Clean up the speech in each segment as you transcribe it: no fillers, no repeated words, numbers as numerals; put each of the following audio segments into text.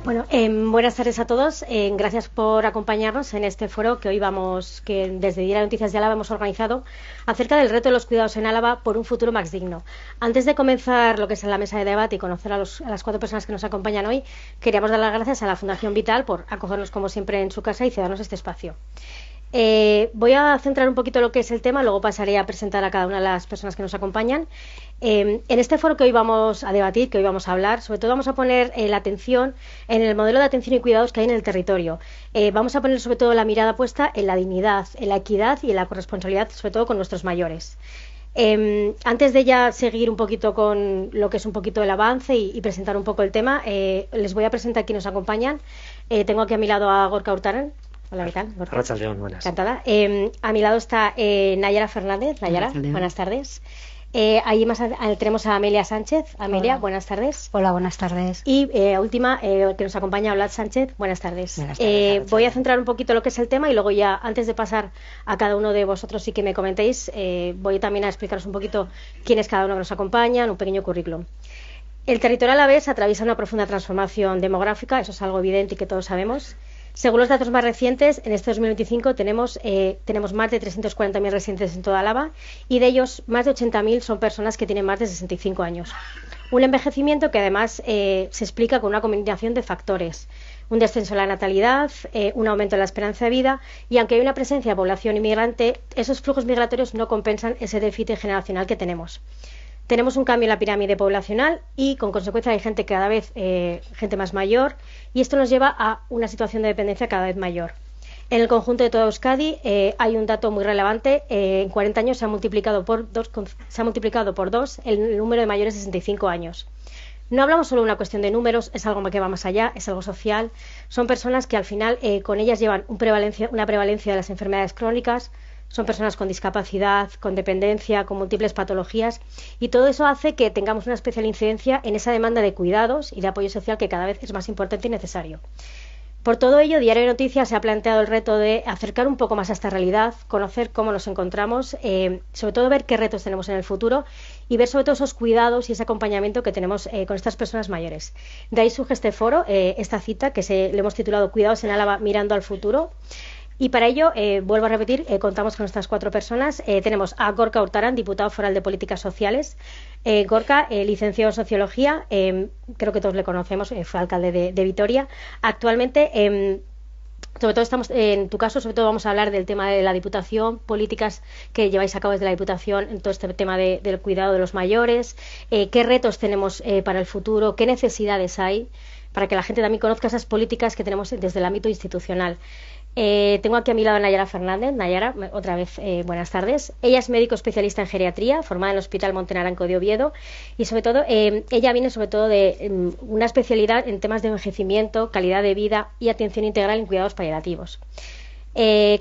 Bueno, buenas tardes a todos. Gracias por acompañarnos en este foro que desde Diario de Noticias de Álava hemos organizado acerca del reto de los cuidados en Álava por un futuro más digno. Antes de comenzar lo que es la mesa de debate y conocer a las 4 personas que nos acompañan hoy, queríamos dar las gracias a la Fundación Vital por acogernos como siempre en su casa y cedernos este espacio. Voy a centrar un poquito lo que es el tema, luego pasaré a presentar a cada una de las personas que nos acompañan. En este foro que hoy vamos a debatir, que hoy vamos a hablar, sobre todo vamos a poner la atención en el modelo de atención y cuidados que hay en el territorio. Vamos a poner sobre todo la mirada puesta en la dignidad, en la equidad y en la corresponsabilidad, sobre todo con nuestros mayores. Antes de ya seguir un poquito con lo que es un poquito el avance y presentar un poco el tema, les voy a presentar a quienes nos acompañan. Tengo aquí a mi lado a Gorka Urtaran. Hola, ¿qué tal? Arratsaldeon, buenas. Encantada. A mi lado está Nayara Fernández. Nayara, buenas tardes. Ahí más tenemos a Amelia Sánchez. Amelia, hola. Buenas tardes. Hola, buenas tardes. Y última, que nos acompaña, Olad Sánchez. Buenas tardes. Buenas tardes. Voy a centrar un poquito lo que es el tema y luego ya, antes de pasar a cada uno de vosotros y que me comentéis, voy también a explicaros un poquito quién es cada uno que nos acompaña, un pequeño currículum. El territorio alavés atraviesa una profunda transformación demográfica, eso es algo evidente y que todos sabemos. Según los datos más recientes, en este 2025 tenemos más de 340.000 residentes en toda Álava y de ellos más de 80.000 son personas que tienen más de 65 años. Un envejecimiento que además se explica con una combinación de factores. Un descenso en la natalidad, un aumento en la esperanza de vida y aunque hay una presencia de población inmigrante, esos flujos migratorios no compensan ese déficit generacional que tenemos. Tenemos un cambio en la pirámide poblacional y, con consecuencia, hay gente cada vez gente más mayor y esto nos lleva a una situación de dependencia cada vez mayor. En el conjunto de toda Euskadi hay un dato muy relevante. En 40 años se ha multiplicado por dos el número de mayores de 65 años. No hablamos solo de una cuestión de números, es algo que va más allá, es algo social. Son personas que al final con ellas llevan una prevalencia de las enfermedades crónicas. Son personas con discapacidad, con dependencia, con múltiples patologías y todo eso hace que tengamos una especial incidencia en esa demanda de cuidados y de apoyo social que cada vez es más importante y necesario. Por todo ello, Diario de Noticias se ha planteado el reto de acercar un poco más a esta realidad, conocer cómo nos encontramos, sobre todo ver qué retos tenemos en el futuro y ver sobre todo esos cuidados y ese acompañamiento que tenemos con estas personas mayores. De ahí surge este foro, esta cita que le hemos titulado Cuidados en Álava mirando al futuro. Y para ello, vuelvo a repetir, contamos con estas 4 personas. Tenemos a Gorka Urtaran, diputado foral de Políticas Sociales. Gorka, licenciado en Sociología, creo que todos le conocemos, fue alcalde de Vitoria. Actualmente, sobre todo en tu caso, sobre todo vamos a hablar del tema de la Diputación, políticas que lleváis a cabo desde la Diputación, en todo este tema del cuidado de los mayores, qué retos tenemos para el futuro, qué necesidades hay, para que la gente también conozca esas políticas que tenemos desde el ámbito institucional. Tengo aquí a mi lado a Nayara Fernández. Nayara, otra vez, buenas tardes. Ella es médico especialista en geriatría, formada en el Hospital Montenaranco de Oviedo y sobre todo, ella viene sobre todo de una especialidad en temas de envejecimiento, calidad de vida y atención integral en cuidados paliativos.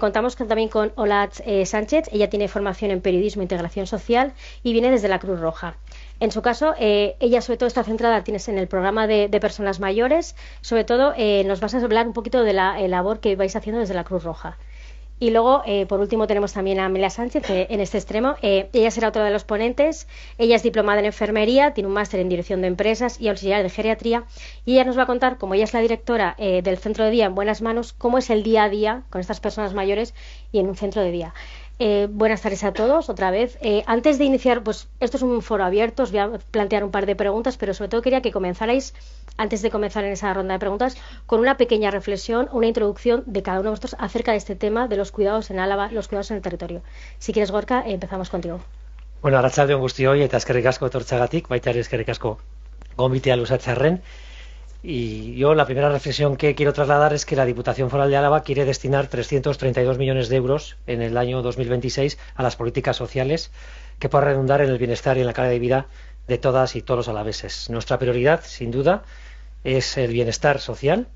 Contamos también con Olad Sánchez. Ella tiene formación en periodismo e integración social y viene desde la Cruz Roja. En su caso, ella sobre todo está centrada en el programa de personas mayores. Sobre todo, nos vas a hablar un poquito de la labor que vais haciendo desde la Cruz Roja. Y luego, por último, tenemos también a Amelia Sánchez en este extremo. Ella será otra de los ponentes. Ella es diplomada en enfermería, tiene un máster en dirección de empresas y auxiliar de geriatría. Y ella nos va a contar, como ella es la directora del centro de día en Buenas Manos, cómo es el día a día con estas personas mayores y en un centro de día. Buenas tardes a todos, otra vez. Antes de iniciar, pues esto es un foro abierto, os voy a plantear un par de preguntas, pero sobre todo quería que comenzarais, antes de comenzar en esa ronda de preguntas, con una pequeña reflexión, una introducción de cada uno de vosotros acerca de este tema de los cuidados en Álava, los cuidados en el territorio. Si quieres, Gorka, empezamos contigo. Bueno, arratsaldeon guztioi eta eskerrik asko etortzeagatik, baita ere eskerrik asko gonbitea luzatzearren. Y yo la primera reflexión que quiero trasladar es que la Diputación Foral de Álava quiere destinar 332 millones de euros en el año 2026 a las políticas sociales que puedan redundar en el bienestar y en la calidad de vida de todas y todos los alaveses. Nuestra prioridad, sin duda, es el bienestar social,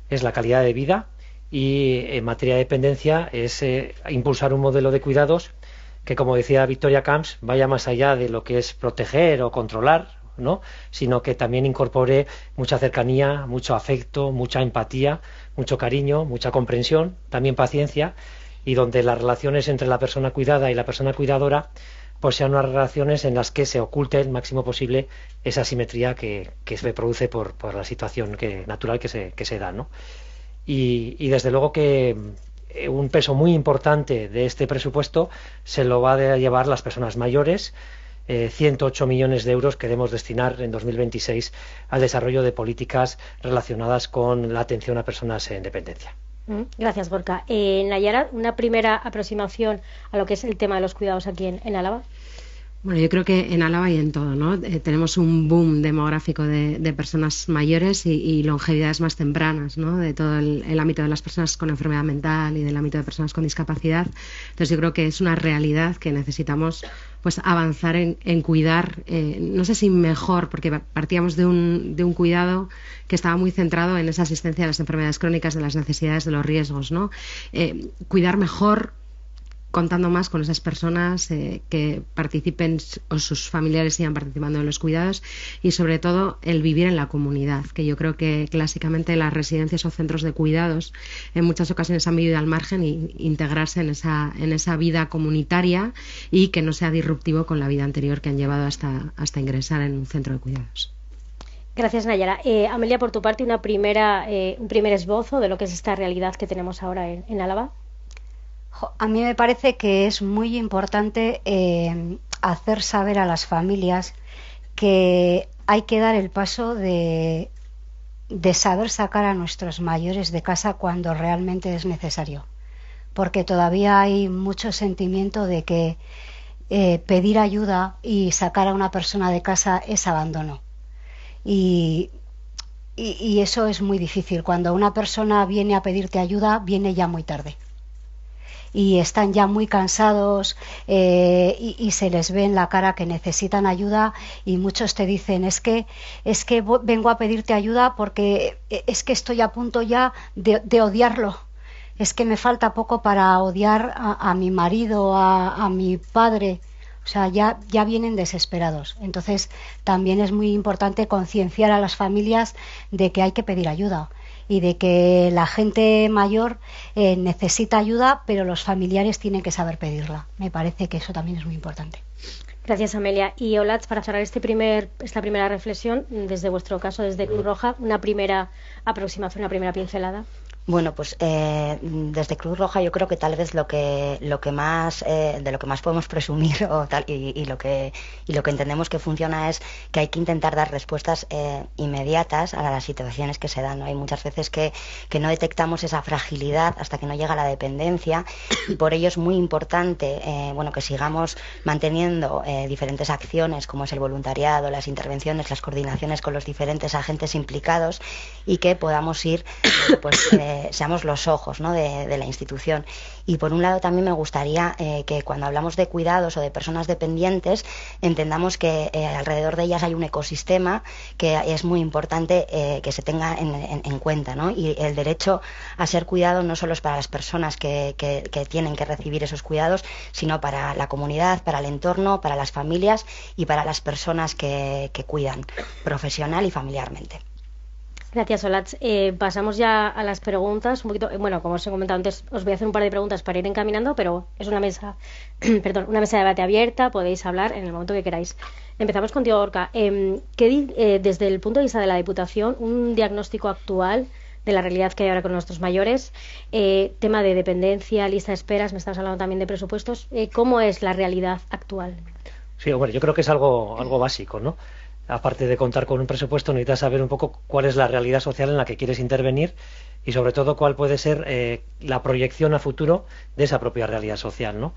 es la calidad de vida y en materia de dependencia es impulsar un modelo de cuidados que, como decía Victoria Camps, vaya más allá de lo que es proteger o controlar, ¿no?, sino que también incorpore mucha cercanía, mucho afecto, mucha empatía, mucho cariño, mucha comprensión, también paciencia, y donde las relaciones entre la persona cuidada y la persona cuidadora pues sean unas relaciones en las que se oculte el máximo posible esa asimetría que se produce por la situación natural que se da, ¿no? Y desde luego que un peso muy importante de este presupuesto se lo va a llevar las personas mayores. 108 millones de euros queremos destinar en 2026 al desarrollo de políticas relacionadas con la atención a personas en dependencia. Gracias, Gorka. Nayara, una primera aproximación a lo que es el tema de los cuidados aquí en Álava. Bueno, yo creo que en Álava y en todo, ¿no? Tenemos un boom demográfico de personas mayores y longevidades más tempranas, ¿no? De todo el ámbito de las personas con enfermedad mental y del ámbito de personas con discapacidad. Entonces yo creo que es una realidad que necesitamos pues avanzar en cuidar, no sé si mejor, porque partíamos de un cuidado que estaba muy centrado en esa asistencia a las enfermedades crónicas, de las necesidades, de los riesgos, ¿no? Cuidar mejor, contando más con esas personas que participen o sus familiares sigan participando en los cuidados, y sobre todo el vivir en la comunidad, que yo creo que clásicamente las residencias o centros de cuidados en muchas ocasiones han vivido al margen, y integrarse en esa vida comunitaria y que no sea disruptivo con la vida anterior que han llevado hasta ingresar en un centro de cuidados. Gracias, Nayara. Amelia, por tu parte, un primer esbozo de lo que es esta realidad que tenemos ahora en Álava. A mí me parece que es muy importante hacer saber a las familias que hay que dar el paso de saber sacar a nuestros mayores de casa cuando realmente es necesario, porque todavía hay mucho sentimiento de que pedir ayuda y sacar a una persona de casa es abandono, y eso es muy difícil. Cuando una persona viene a pedirte ayuda, viene ya muy tarde y están ya muy cansados, y se les ve en la cara que necesitan ayuda, y muchos te dicen es que vengo a pedirte ayuda porque es que estoy a punto ya de odiarlo, es que me falta poco para odiar a mi marido, a mi padre. O sea, ya vienen desesperados. Entonces también es muy importante concienciar a las familias de que hay que pedir ayuda y de que la gente mayor necesita ayuda, pero los familiares tienen que saber pedirla. Me parece que eso también es muy importante. Gracias, Amelia. Y Olatz, para cerrar esta primera reflexión, desde vuestro caso, desde Cruz Roja, una primera aproximación, una primera pincelada. Bueno, pues desde Cruz Roja yo creo que tal vez lo que más de lo que más podemos presumir o tal, y lo que entendemos que funciona es que hay que intentar dar respuestas inmediatas a las situaciones que se dan, ¿no? Hay muchas veces que no detectamos esa fragilidad hasta que no llega la dependencia, y por ello es muy importante que sigamos manteniendo diferentes acciones como es el voluntariado, las intervenciones, las coordinaciones con los diferentes agentes implicados, y que podamos ir seamos los ojos, ¿no?, de la institución. Y por un lado también me gustaría que cuando hablamos de cuidados o de personas dependientes entendamos que alrededor de ellas hay un ecosistema que es muy importante que se tenga en cuenta, ¿no? Y el derecho a ser cuidado no solo es para las personas que tienen que recibir esos cuidados, sino para la comunidad, para el entorno, para las familias y para las personas que cuidan profesional y familiarmente. Gracias, Olatz. Pasamos ya a las preguntas. Un poquito, como os he comentado antes, os voy a hacer un par de preguntas para ir encaminando, pero es una mesa, una mesa de debate abierta. Podéis hablar en el momento que queráis. Empezamos contigo, Gorka. Desde el punto de vista de la Diputación, un diagnóstico actual de la realidad que hay ahora con nuestros mayores, tema de dependencia, lista de esperas, me estabas hablando también de presupuestos. ¿Cómo es la realidad actual? Sí, bueno, yo creo que es algo básico, ¿no? Aparte de contar con un presupuesto, necesitas saber un poco cuál es la realidad social en la que quieres intervenir y sobre todo cuál puede ser la proyección a futuro de esa propia realidad social, ¿no?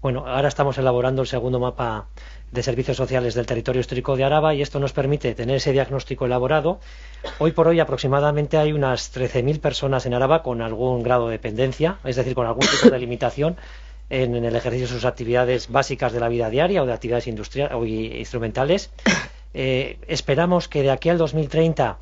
Bueno, ahora estamos elaborando el segundo mapa de servicios sociales del territorio histórico de Araba y esto nos permite tener ese diagnóstico elaborado. Hoy por hoy aproximadamente hay unas 13.000 personas en Araba con algún grado de dependencia, es decir, con algún tipo de limitación en el ejercicio de sus actividades básicas de la vida diaria o de actividades industriales o instrumentales. Esperamos que de aquí al 2030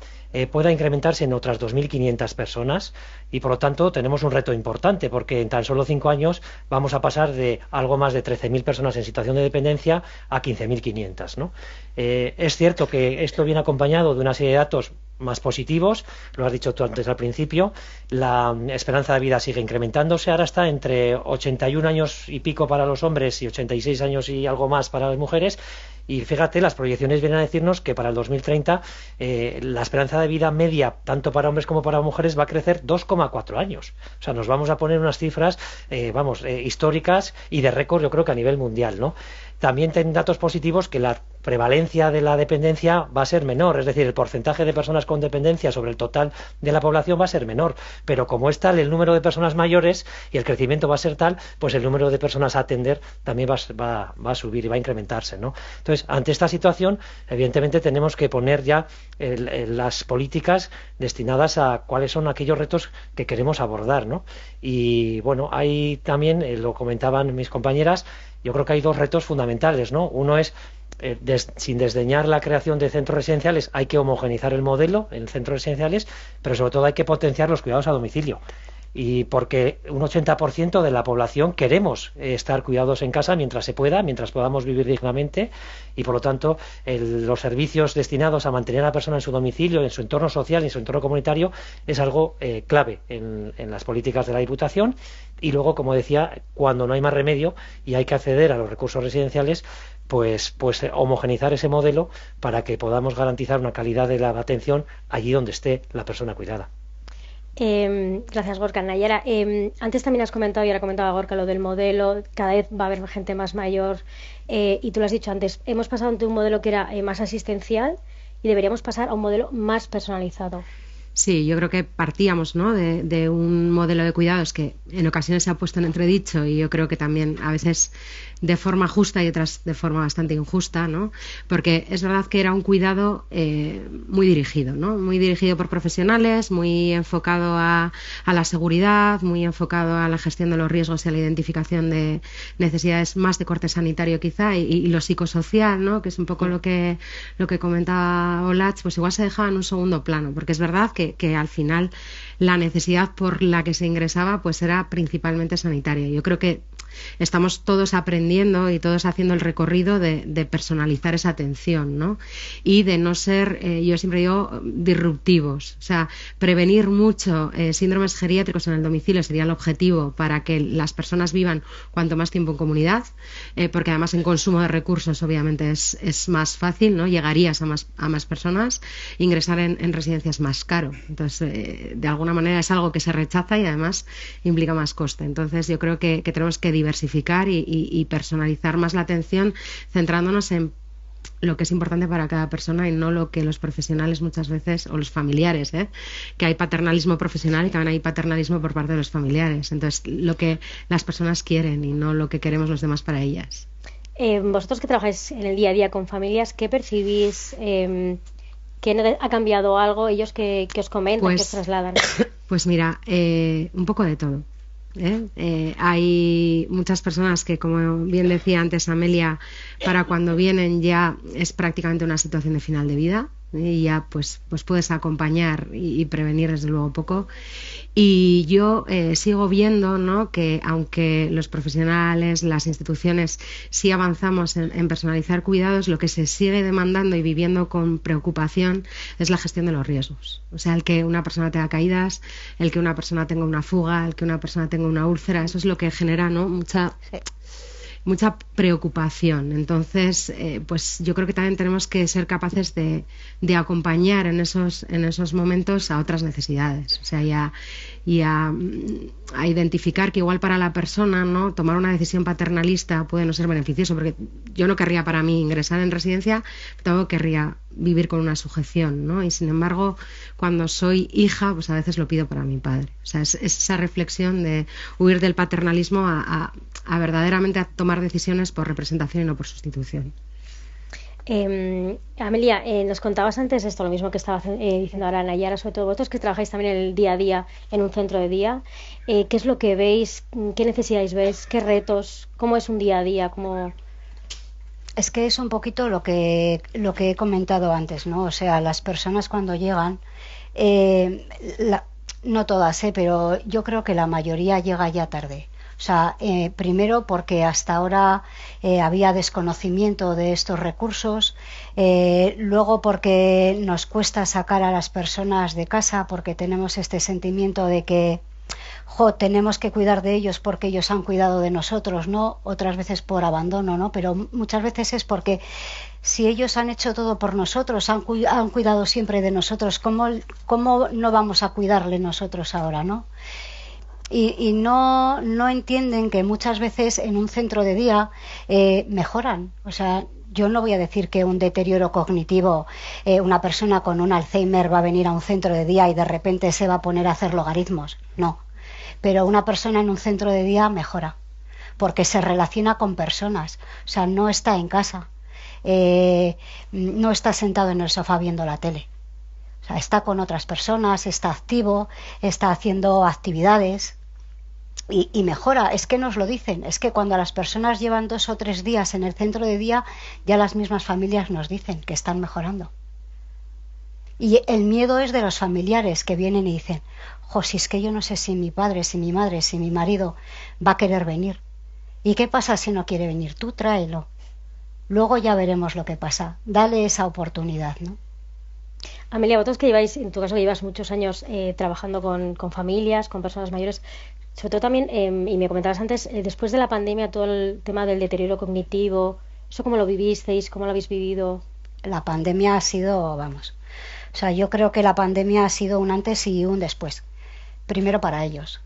pueda incrementarse en otras 2.500 personas y por lo tanto tenemos un reto importante porque en tan solo 5 años vamos a pasar de algo más de 13.000 personas en situación de dependencia a 15.500, ¿no? Es cierto que esto viene acompañado de una serie de datos más positivos, lo has dicho tú antes al principio, la esperanza de vida sigue incrementándose, ahora está entre 81 años y pico para los hombres y 86 años y algo más para las mujeres. Y fíjate, las proyecciones vienen a decirnos que para el 2030 la esperanza de vida media, tanto para hombres como para mujeres, va a crecer 2,4 años. O sea, nos vamos a poner unas cifras, históricas y de récord, yo creo que a nivel mundial, ¿no? También tienen datos positivos que la prevalencia de la dependencia va a ser menor, es decir, el porcentaje de personas con dependencia sobre el total de la población va a ser menor, pero como es tal el número de personas mayores y el crecimiento va a ser tal, pues el número de personas a atender también va a subir y va a incrementarse, ¿no? Entonces, ante esta situación, evidentemente tenemos que poner ya las políticas destinadas a cuáles son aquellos retos que queremos abordar, ¿no? Y bueno, hay también, lo comentaban mis compañeras, yo creo que hay dos retos fundamentales, ¿no? Uno es, sin desdeñar la creación de centros residenciales, hay que homogeneizar el modelo en centros residenciales, pero sobre todo hay que potenciar los cuidados a domicilio. Y porque un 80% de la población queremos estar cuidados en casa mientras se pueda, mientras podamos vivir dignamente, y por lo tanto los servicios destinados a mantener a la persona en su domicilio, en su entorno social y en su entorno comunitario es algo clave en las políticas de la Diputación. Y luego, como decía, cuando no hay más remedio y hay que acceder a los recursos residenciales, pues homogeneizar ese modelo para que podamos garantizar una calidad de la atención allí donde esté la persona cuidada. Gracias, Gorka. Nayara, antes también has comentado, y ahora comentaba Gorka, lo del modelo, cada vez va a haber gente más mayor, y tú lo has dicho antes, hemos pasado de un modelo que era más asistencial y deberíamos pasar a un modelo más personalizado. Sí, yo creo que partíamos, ¿no?, de un modelo de cuidados que en ocasiones se ha puesto en entredicho, y yo creo que también a veces de forma justa y otras de forma bastante injusta, ¿no? Porque es verdad que era un cuidado muy dirigido, ¿no? Muy dirigido por profesionales, muy enfocado a la seguridad, muy enfocado a la gestión de los riesgos y a la identificación de necesidades más de corte sanitario quizá, y lo psicosocial, ¿no?, que es un poco lo que comentaba Olach, pues igual se dejaba en un segundo plano, porque es verdad que al final la necesidad por la que se ingresaba pues era principalmente sanitaria. Yo creo que estamos todos aprendiendo y todos haciendo el recorrido de personalizar esa atención, ¿no? Y de no ser, yo siempre digo, disruptivos. O sea, prevenir mucho síndromes geriátricos en el domicilio sería el objetivo para que las personas vivan cuanto más tiempo en comunidad, porque además en consumo de recursos obviamente es más fácil, ¿no? Llegarías a más personas. Ingresar en residencias más caro. Entonces, de alguna manera es algo que se rechaza y además implica más coste. Entonces, yo creo que tenemos que diversificar y personalizar más la atención, centrándonos en lo que es importante para cada persona y no lo que los profesionales muchas veces, o los familiares, que hay paternalismo profesional y también hay paternalismo por parte de los familiares. Entonces, lo que las personas quieren y no lo que queremos los demás para ellas. Vosotros que trabajáis en el día a día con familias, ¿qué percibís? ¿Que ha cambiado algo? ¿Ellos que os comentan, que os trasladan? Pues mira, un poco de todo. Hay muchas personas que, como bien decía antes Amelia, para cuando vienen ya es prácticamente una situación de final de vida, y ya pues puedes acompañar y prevenir desde luego poco. Y yo sigo viendo, ¿no?, que aunque los profesionales, las instituciones sí avanzamos en personalizar cuidados, lo que se sigue demandando y viviendo con preocupación es la gestión de los riesgos. O sea, el que una persona tenga caídas, el que una persona tenga una fuga, el que una persona tenga una úlcera, eso es lo que genera, ¿no?, mucha preocupación. Entonces, pues yo creo que también tenemos que ser capaces de acompañar en esos momentos a otras necesidades. O sea, y a identificar que igual para la persona, ¿no?, tomar una decisión paternalista puede no ser beneficioso, porque yo no querría para mí ingresar en residencia, tampoco querría vivir con una sujeción, ¿no? Y sin embargo, cuando soy hija, pues a veces lo pido para mi padre. O sea, es esa reflexión de huir del paternalismo a verdaderamente a tomar decisiones por representación y no por sustitución. Amelia, nos contabas antes esto, lo mismo que estaba diciendo ahora Nayara, sobre todo vosotros que trabajáis también en el día a día en un centro de día. ¿Qué es lo que veis? ¿Qué necesidades veis? ¿Qué retos? ¿Cómo es un día a día? ¿Cómo...? Es que es un poquito lo que he comentado antes, ¿no? O sea, las personas cuando llegan, no todas, pero yo creo que la mayoría llega ya tarde. O O sea, primero porque hasta ahora había desconocimiento de estos recursos, luego porque nos cuesta sacar a las personas de casa porque tenemos este sentimiento de que tenemos que cuidar de ellos porque ellos han cuidado de nosotros, ¿no? Otras veces por abandono, ¿no? Pero muchas veces es porque si ellos han hecho todo por nosotros, han cuidado siempre de nosotros, ¿cómo no vamos a cuidarle nosotros ahora, ¿no? Y no entienden que muchas veces en un centro de día mejoran. O sea, yo no voy a decir que un deterioro cognitivo, una persona con un Alzheimer va a venir a un centro de día y de repente se va a poner a hacer logaritmos. No. Pero una persona en un centro de día mejora, porque se relaciona con personas. O sea, no está en casa, no está sentado en el sofá viendo la tele. O sea, está con otras personas, está activo, está haciendo actividades y mejora. Es que nos lo dicen, es que cuando las personas llevan 2 o 3 días en el centro de día, ya las mismas familias nos dicen que están mejorando. Y el miedo es de los familiares que vienen y dicen, si es que yo no sé si mi padre, si mi madre, si mi marido va a querer venir. ¿Y qué pasa si no quiere venir? Tú tráelo. Luego ya veremos lo que pasa. Dale esa oportunidad, ¿no? Amelia, vosotros que lleváis, en tu caso que llevas muchos años trabajando con familias, con personas mayores, sobre todo también, y me comentabas antes, después de la pandemia, todo el tema del deterioro cognitivo, ¿eso cómo lo vivisteis? ¿Cómo lo habéis vivido? La pandemia ha sido, o sea, yo creo que la pandemia ha sido un antes y un después. Primero para ellos,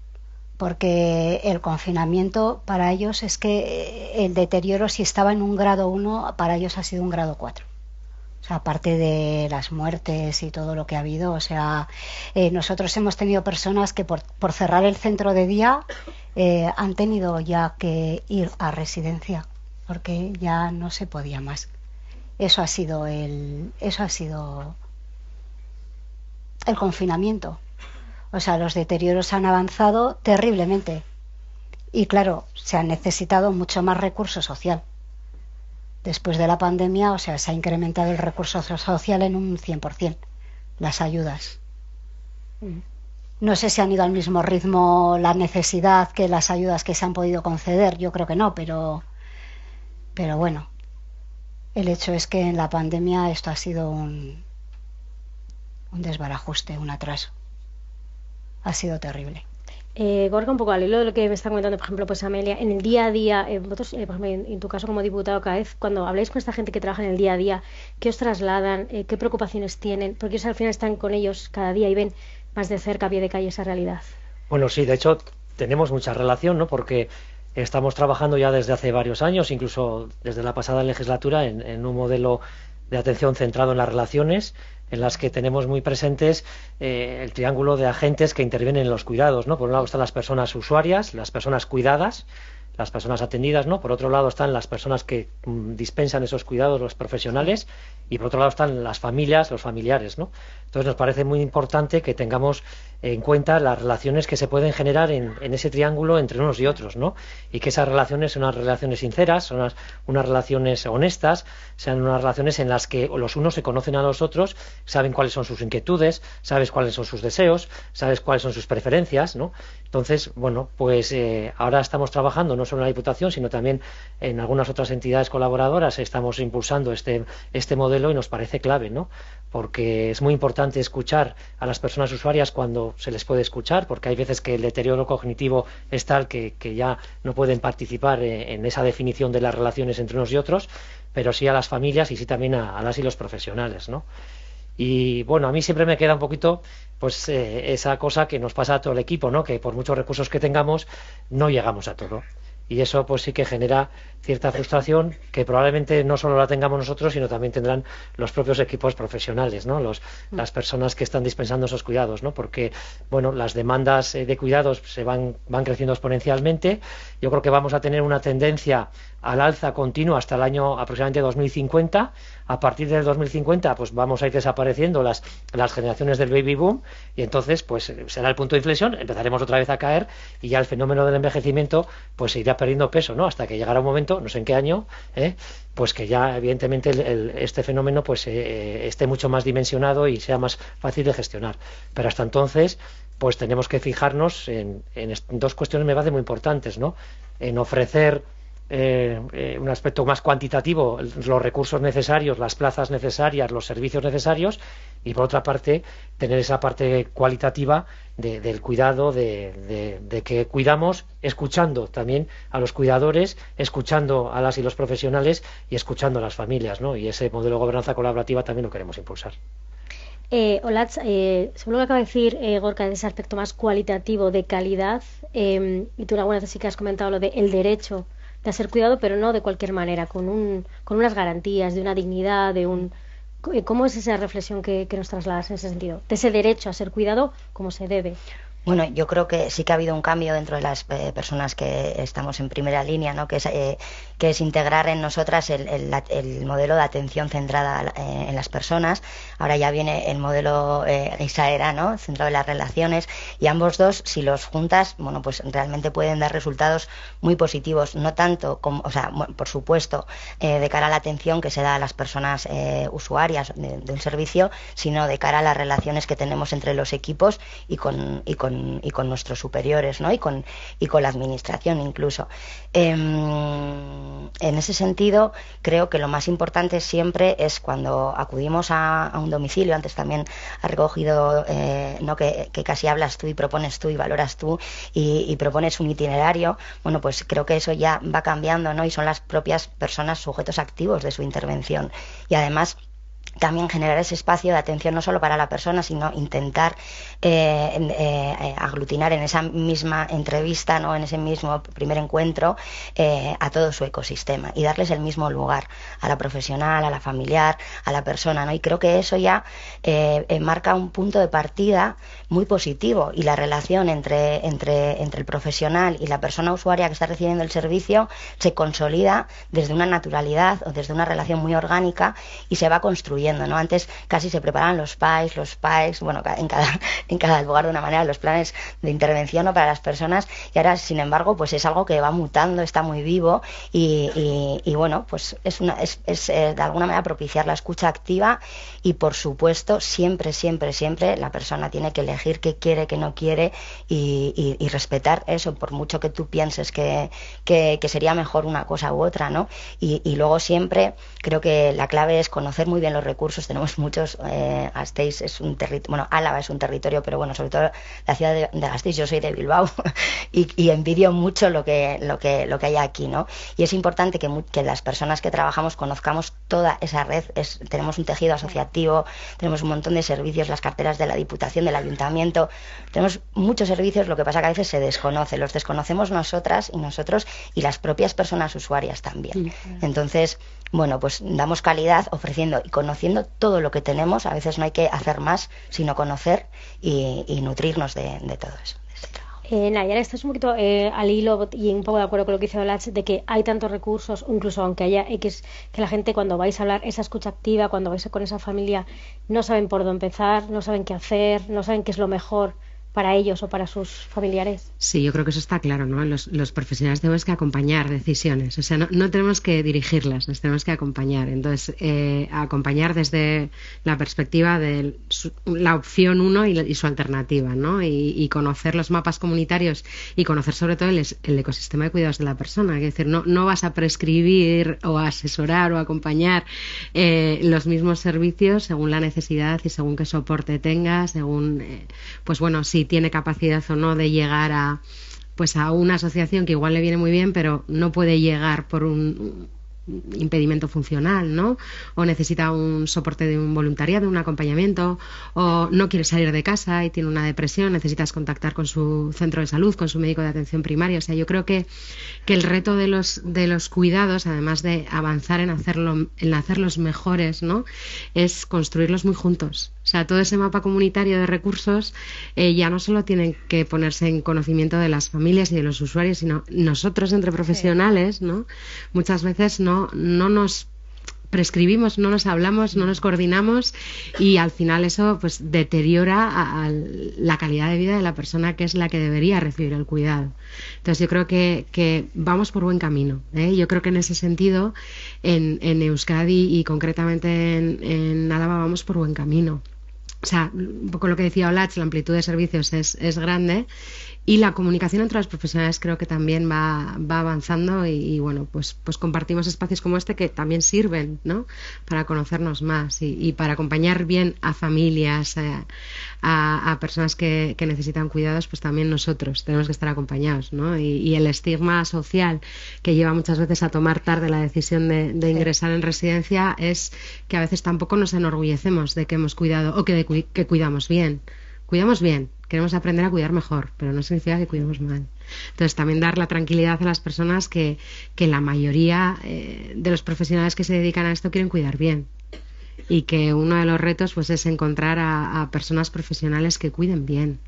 porque el confinamiento para ellos es que el deterioro, si estaba en un grado 1, para ellos ha sido un grado 4. O sea, aparte de las muertes y todo lo que ha habido, o sea, nosotros hemos tenido personas que por cerrar el centro de día han tenido ya que ir a residencia, porque ya no se podía más. Eso ha sido el confinamiento. O sea, los deterioros han avanzado terriblemente. Y claro, se ha necesitado mucho más recurso social. Después de la pandemia, o sea, se ha incrementado el recurso social en un 100%, las ayudas. No sé si han ido al mismo ritmo la necesidad que las ayudas que se han podido conceder, yo creo que no, pero bueno, el hecho es que en la pandemia esto ha sido un desbarajuste, un atraso. Ha sido terrible. Gorka, un poco al hilo de lo que me está comentando, por ejemplo, pues Amelia, en el día a día, vosotros, por ejemplo, en tu caso como diputado, cada vez cuando habláis con esta gente que trabaja en el día a día, ¿qué os trasladan? ¿Qué preocupaciones tienen? Porque ellos al final están con ellos cada día y ven más de cerca, a pie de calle, esa realidad. Bueno, sí, de hecho tenemos mucha relación, ¿no? Porque estamos trabajando ya desde hace varios años, incluso desde la pasada legislatura, en un modelo de atención centrado en las relaciones, en las que tenemos muy presentes el triángulo de agentes que intervienen en los cuidados, ¿no? Por un lado están las personas usuarias, las personas cuidadas, las personas atendidas, ¿no? Por otro lado están las personas que dispensan esos cuidados, los profesionales, y por otro lado están las familias, los familiares, ¿no? Entonces nos parece muy importante que tengamos en cuenta las relaciones que se pueden generar en ese triángulo entre unos y otros, ¿no? Y que esas relaciones son unas relaciones sinceras, son unas relaciones honestas, sean unas relaciones en las que los unos se conocen a los otros, saben cuáles son sus inquietudes, sabes cuáles son sus deseos, sabes cuáles son sus preferencias, ¿no? Entonces, bueno, pues ahora estamos trabajando no solo en la Diputación, sino también en algunas otras entidades colaboradoras, estamos impulsando este modelo y nos parece clave, ¿no? Porque es muy importante escuchar a las personas usuarias cuando se les puede escuchar, porque hay veces que el deterioro cognitivo es tal que ya no pueden participar en esa definición de las relaciones entre unos y otros, pero sí a las familias y sí también a las y los profesionales, ¿no? Y bueno, a mí siempre me queda un poquito pues esa cosa que nos pasa a todo el equipo, ¿no? Que por muchos recursos que tengamos no llegamos a todo. Y eso pues sí que genera cierta frustración que probablemente no solo la tengamos nosotros, sino también tendrán los propios equipos profesionales, ¿no? Las personas que están dispensando esos cuidados, ¿no? Porque, bueno, las demandas de cuidados van creciendo exponencialmente. Yo creo que vamos a tener una tendencia al alza continua hasta el año aproximadamente 2050. A partir del 2050 pues vamos a ir desapareciendo las generaciones del baby boom y entonces pues será el punto de inflexión, empezaremos otra vez a caer y ya el fenómeno del envejecimiento pues se irá perdiendo peso, ¿no? Hasta que llegará un momento, no sé en qué año, pues que ya evidentemente este fenómeno pues esté mucho más dimensionado y sea más fácil de gestionar. Pero hasta entonces pues tenemos que fijarnos en dos cuestiones me parecen muy importantes, ¿no? En ofrecer un aspecto más cuantitativo, los recursos necesarios, las plazas necesarias, los servicios necesarios, y por otra parte tener esa parte cualitativa del cuidado, de que cuidamos escuchando también a los cuidadores, escuchando a las y los profesionales y escuchando a las familias, ¿no? Y ese modelo de gobernanza colaborativa también lo queremos impulsar. Olatz, según lo que acaba de decir Gorka, de ese aspecto más cualitativo de calidad, y tú alguna vez sí que has comentado lo de el derecho de ser cuidado, pero no de cualquier manera, con unas garantías, de una dignidad, ¿cómo es esa reflexión que nos trasladas en ese sentido? De ese derecho a ser cuidado como se debe. Bueno, yo creo que sí que ha habido un cambio dentro de las personas que estamos en primera línea, ¿no? Que es integrar en nosotras el modelo de atención centrada en las personas. Ahora ya viene el modelo Isaera, ¿no? Centrado en las relaciones, y ambos dos, si los juntas, bueno, pues realmente pueden dar resultados muy positivos, no tanto como, o sea, por supuesto, de cara a la atención que se da a las personas usuarias de un servicio, sino de cara a las relaciones que tenemos entre los equipos y con nuestros superiores, ¿no? y con la administración incluso. En ese sentido, creo que lo más importante siempre es cuando acudimos a un domicilio. Antes también ha recogido, ¿no? que casi hablas tú y propones tú y valoras tú y propones un itinerario. Bueno, pues creo que eso ya va cambiando, ¿no? Y son las propias personas sujetos activos de su intervención. Y además también generar ese espacio de atención no solo para la persona, sino intentar aglutinar en esa misma entrevista, ¿no? En ese mismo primer encuentro, a todo su ecosistema y darles el mismo lugar a la profesional, a la familiar, a la persona, ¿no? Y creo que eso ya marca un punto de partida muy positivo, y la relación entre el profesional y la persona usuaria que está recibiendo el servicio se consolida desde una naturalidad o desde una relación muy orgánica y se va construyendo, ¿no? Antes casi se preparaban los PAEs, bueno, en cada lugar de una manera, los planes de intervención, ¿no? Para las personas, y ahora, sin embargo, pues es algo que va mutando, está muy vivo y bueno, pues es de alguna manera propiciar la escucha activa, y por supuesto siempre la persona tiene que elegir qué quiere, qué no quiere, y respetar eso, por mucho que tú pienses que sería mejor una cosa u otra, ¿no? Y luego siempre creo que la clave es conocer muy bien los recursos. Tenemos muchos, Gasteiz es un territorio, bueno, Álava es un territorio, pero bueno, sobre todo la ciudad de Gasteiz, yo soy de Bilbao y envidio mucho lo que hay aquí, ¿no? Y es importante que las personas que trabajamos conozcamos toda esa red. Tenemos un tejido asociativo, tenemos un montón de servicios, las carteras de la Diputación, del Ayuntamiento, tenemos muchos servicios, lo que pasa que a veces se desconoce, los desconocemos nosotras y nosotros, y las propias personas usuarias también. Entonces, bueno, pues damos calidad ofreciendo y conociendo todo lo que tenemos. A veces no hay que hacer más, sino conocer y nutrirnos de todo eso. Nayara, estás un poquito al hilo y un poco de acuerdo con lo que dice Olatz, de que hay tantos recursos, incluso aunque haya X, que la gente, cuando vais a hablar esa escucha activa, cuando vais con esa familia, no saben por dónde empezar, no saben qué hacer, no saben qué es lo mejor para ellos o para sus familiares. Sí, yo creo que eso está claro, ¿no? Los profesionales tenemos que acompañar decisiones, o sea, no tenemos que dirigirlas, nos tenemos que acompañar. Entonces, acompañar desde la perspectiva de la opción 1 y su alternativa, ¿no? Y conocer los mapas comunitarios y conocer sobre todo el ecosistema de cuidados de la persona. Es decir, no vas a prescribir o a asesorar o acompañar los mismos servicios según la necesidad y según qué soporte tenga, según, pues bueno, si tiene capacidad o no de llegar a una asociación que igual le viene muy bien, pero no puede llegar por un impedimento funcional, ¿no? O necesita un soporte de un voluntariado, un acompañamiento, o no quiere salir de casa y tiene una depresión, necesitas contactar con su centro de salud, con su médico de atención primaria. O sea, yo creo que el reto de los cuidados, además de avanzar en hacerlos mejores, ¿no? Es construirlos muy juntos. O sea, todo ese mapa comunitario de recursos ya no solo tienen que ponerse en conocimiento de las familias y de los usuarios, sino nosotros entre profesionales, ¿no? Muchas veces no nos prescribimos, no nos hablamos, no nos coordinamos, y al final eso pues deteriora a la calidad de vida de la persona que es la que debería recibir el cuidado. Entonces yo creo que vamos por buen camino, ¿eh? Yo creo que en ese sentido en Euskadi y concretamente en Álava vamos por buen camino. o sea, un poco lo que decía Olach, la amplitud de servicios es grande, y la comunicación entre los profesionales creo que también va avanzando y bueno, pues compartimos espacios como este que también sirven, ¿no?, para conocernos más y para acompañar bien a familias, a personas que necesitan cuidados, pues también nosotros tenemos que estar acompañados, ¿no? Y el estigma social que lleva muchas veces a tomar tarde la decisión de ingresar en residencia es que a veces tampoco nos enorgullecemos de que hemos cuidado o que cuidamos bien. Cuidamos bien, queremos aprender a cuidar mejor, pero no significa que cuidemos mal. Entonces, también dar la tranquilidad a las personas que la mayoría de los profesionales que se dedican a esto quieren cuidar bien. Y que uno de los retos pues es encontrar a personas profesionales que cuiden bien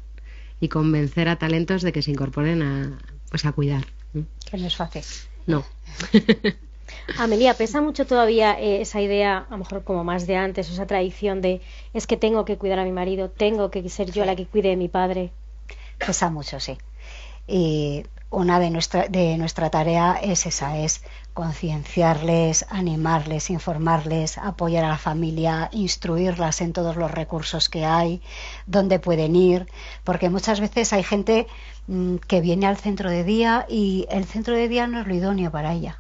y convencer a talentos de que se incorporen a cuidar. Que no es fácil. No. Amelia, ¿pesa mucho todavía esa idea, a lo mejor como más de antes, esa tradición de es que tengo que cuidar a mi marido, tengo que ser yo la que cuide de mi padre? Pesa mucho, sí. Y una de nuestra tarea es esa, es concienciarles, animarles, informarles, apoyar a la familia, instruirlas en todos los recursos que hay, dónde pueden ir, porque muchas veces hay gente que viene al centro de día y el centro de día no es lo idóneo para ella.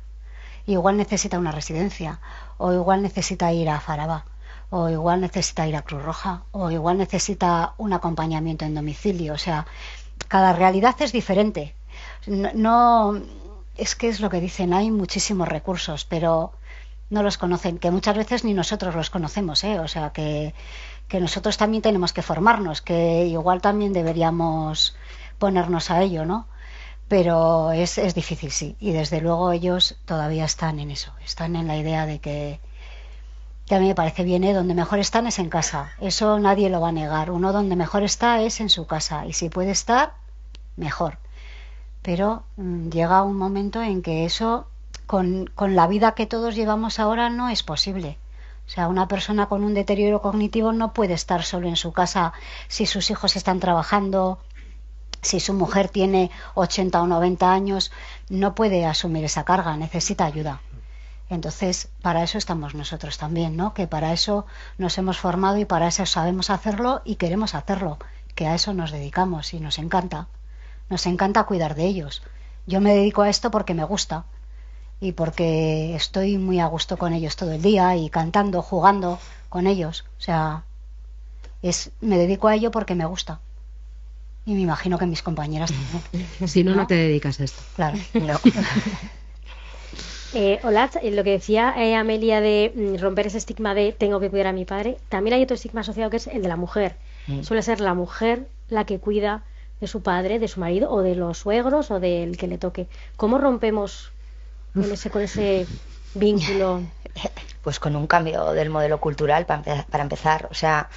Igual necesita una residencia, o igual necesita ir a Faraba, o igual necesita ir a Cruz Roja, o igual necesita un acompañamiento en domicilio. O sea, cada realidad es diferente. No es que es lo que dicen, hay muchísimos recursos, pero no los conocen, que muchas veces ni nosotros los conocemos, ¿eh? O sea, que nosotros también tenemos que formarnos, que igual también deberíamos ponernos a ello, ¿no? Pero es difícil, sí, y desde luego ellos todavía están en eso, están en la idea de que a mí me parece bien, donde mejor están es en casa, eso nadie lo va a negar, uno donde mejor está es en su casa, y si puede estar, mejor, pero llega un momento en que eso, con la vida que todos llevamos ahora, no es posible. O sea, una persona con un deterioro cognitivo no puede estar solo en su casa si sus hijos están trabajando. Si su mujer tiene 80 o 90 años, no puede asumir esa carga, necesita ayuda. Entonces, para eso estamos nosotros también, ¿no? Que para eso nos hemos formado y para eso sabemos hacerlo y queremos hacerlo, que a eso nos dedicamos y nos encanta. Nos encanta cuidar de ellos. Yo me dedico a esto porque me gusta y porque estoy muy a gusto con ellos todo el día y cantando, jugando con ellos. O sea, me dedico a ello porque me gusta. Y me imagino que mis compañeras también. Si no, no te dedicas a esto. Claro, no. Hola, lo que decía Amelia de romper ese estigma de tengo que cuidar a mi padre, también hay otro estigma asociado que es el de la mujer. Suele ser la mujer la que cuida de su padre, de su marido o de los suegros o del que le toque. ¿Cómo rompemos con ese vínculo? Pues con un cambio del modelo cultural para empezar, o sea,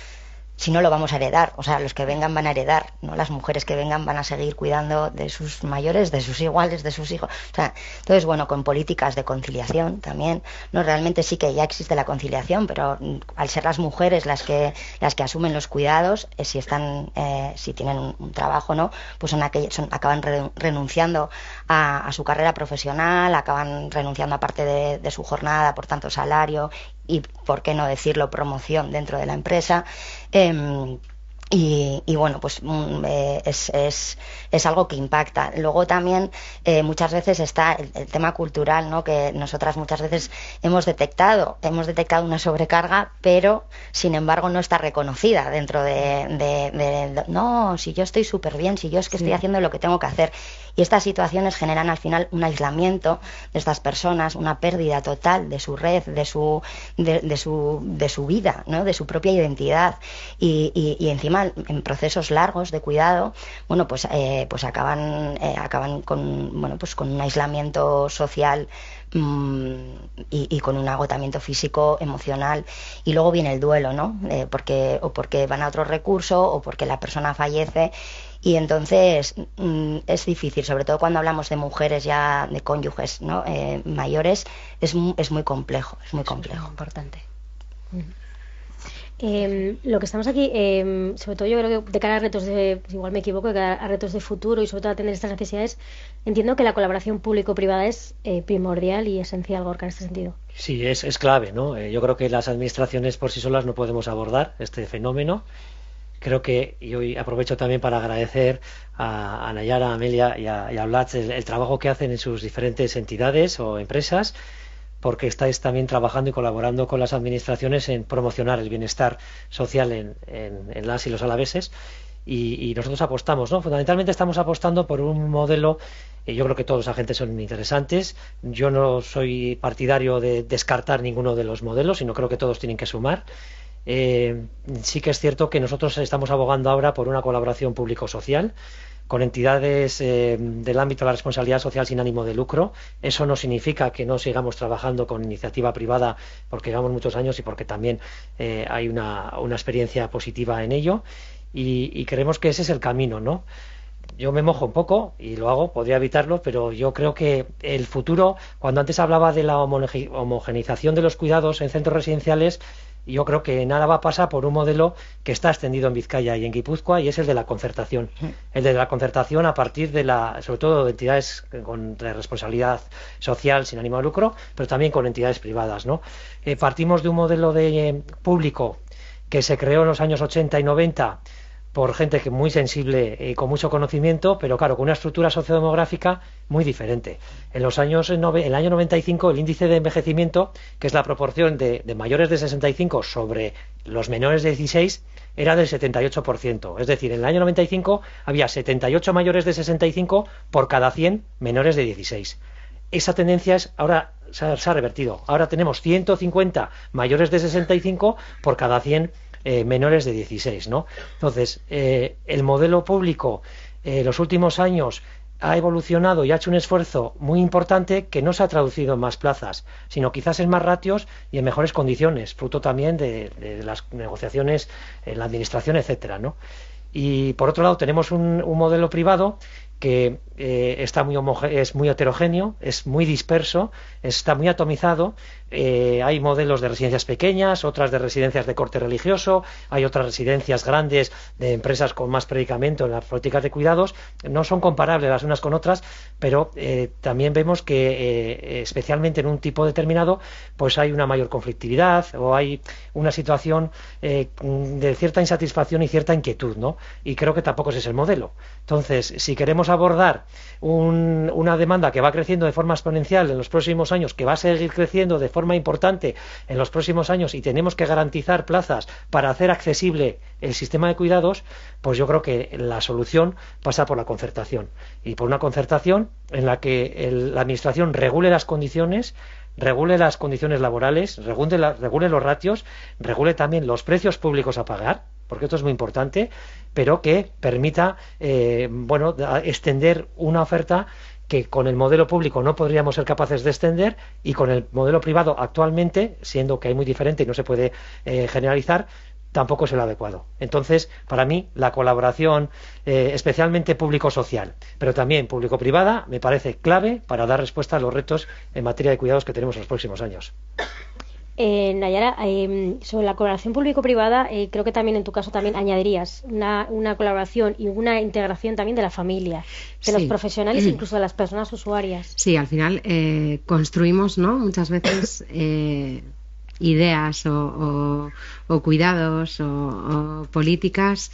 si no lo vamos a heredar, o sea, los que vengan van a heredar, ¿no? Las mujeres que vengan van a seguir cuidando de sus mayores, de sus iguales, de sus hijos, o sea, entonces, bueno, con políticas de conciliación también, ¿no? Realmente sí que ya existe la conciliación, pero al ser las mujeres las que asumen los cuidados, si tienen un trabajo, ¿no? Pues acaban renunciando a su carrera profesional, acaban renunciando a parte de su jornada, por tanto salario, y por qué no decirlo, promoción dentro de la empresa. Y bueno, pues es algo que impacta. Luego también muchas veces está el tema cultural, ¿no? Que nosotras muchas veces hemos detectado una sobrecarga, pero sin embargo no está reconocida dentro de no, si yo estoy súper bien, si yo es que estoy haciendo lo que tengo que hacer. Y estas situaciones generan al final un aislamiento de estas personas, una pérdida total de su red, de su vida, ¿no? De su propia identidad. Y encima en procesos largos de cuidado, bueno, pues acaban con un aislamiento social y con un agotamiento físico, emocional, y luego viene el duelo, ¿no? Porque van a otro recurso o porque la persona fallece. Y entonces es difícil, sobre todo cuando hablamos de mujeres ya, de cónyuges, ¿no? Mayores, es muy complejo, es muy complejo. Es muy importante. Lo que estamos aquí, sobre todo yo creo que de cara a retos igual me equivoco, de cara a retos de futuro y sobre todo a tener estas necesidades, entiendo que la colaboración público-privada es primordial y esencial, Gorka, en este sentido. Sí, es clave, ¿no? Yo creo que las administraciones por sí solas no podemos abordar este fenómeno. Creo que, y hoy aprovecho también para agradecer a Nayara, a Amelia y a Blatz el trabajo que hacen en sus diferentes entidades o empresas, porque estáis también trabajando y colaborando con las administraciones en promocionar el bienestar social en las y los alaveses. Y nosotros apostamos, ¿no? Fundamentalmente estamos apostando por un modelo, y yo creo que todos los agentes son interesantes. Yo no soy partidario de descartar ninguno de los modelos, sino creo que todos tienen que sumar. Sí que es cierto que nosotros estamos abogando ahora por una colaboración público-social con entidades del ámbito de la responsabilidad social sin ánimo de lucro. Eso no significa que no sigamos trabajando con iniciativa privada, porque llevamos muchos años y porque también hay una experiencia positiva en ello, y creemos que ese es el camino, ¿no? Yo me mojo un poco y lo hago, podría evitarlo, pero yo creo que el futuro, cuando antes hablaba de la homogeneización de los cuidados en centros residenciales, yo creo que en Álava pasa por un modelo que está extendido en Vizcaya y en Guipúzcoa, y es el de la concertación. El de la concertación a partir de sobre todo de entidades de responsabilidad social sin ánimo de lucro, pero también con entidades privadas, ¿no? Partimos de un modelo de público que se creó en los años 80 y 90 por gente que muy sensible, con mucho conocimiento, pero claro, con una estructura sociodemográfica muy diferente. En el año 95, el índice de envejecimiento, que es la proporción de mayores de 65 sobre los menores de 16, era del 78%. Es decir, en el año 95 había 78 mayores de 65 por cada 100 menores de 16. Esa tendencia ahora se ha revertido. Ahora tenemos 150 mayores de 65 por cada 100 menores de 16, ¿no? Entonces, el modelo público los últimos años ha evolucionado y ha hecho un esfuerzo muy importante que no se ha traducido en más plazas, sino quizás en más ratios y en mejores condiciones, fruto también de las negociaciones en la administración, etcétera, ¿no? Y por otro lado tenemos un modelo privado que es muy heterogéneo, es muy disperso, está muy atomizado. Hay modelos de residencias pequeñas, otras de residencias de corte religioso, hay otras residencias grandes de empresas con más predicamento en las políticas de cuidados. No son comparables las unas con otras, pero también vemos que especialmente en un tipo determinado pues hay una mayor conflictividad o hay una situación de cierta insatisfacción y cierta inquietud, ¿no? Y creo que tampoco ese es el modelo. Entonces, si queremos abordar una demanda que va creciendo de forma exponencial en los próximos años, que va a seguir creciendo de forma importante en los próximos años, y tenemos que garantizar plazas para hacer accesible el sistema de cuidados, pues yo creo que la solución pasa por la concertación, y por una concertación en la que la administración regule las condiciones laborales, regule los ratios, regule también los precios públicos a pagar, porque esto es muy importante, pero que permita extender una oferta que con el modelo público no podríamos ser capaces de extender, y con el modelo privado actualmente, siendo que hay muy diferente y no se puede generalizar, tampoco es el adecuado. Entonces, para mí, la colaboración, especialmente público-social, pero también público-privada, me parece clave para dar respuesta a los retos en materia de cuidados que tenemos en los próximos años. Nayara, sobre la colaboración público-privada, creo que también en tu caso también añadirías una colaboración y una integración también de la familia, de los profesionales e incluso de las personas usuarias. Sí, al final construimos, ¿no?, muchas veces ideas o cuidados o políticas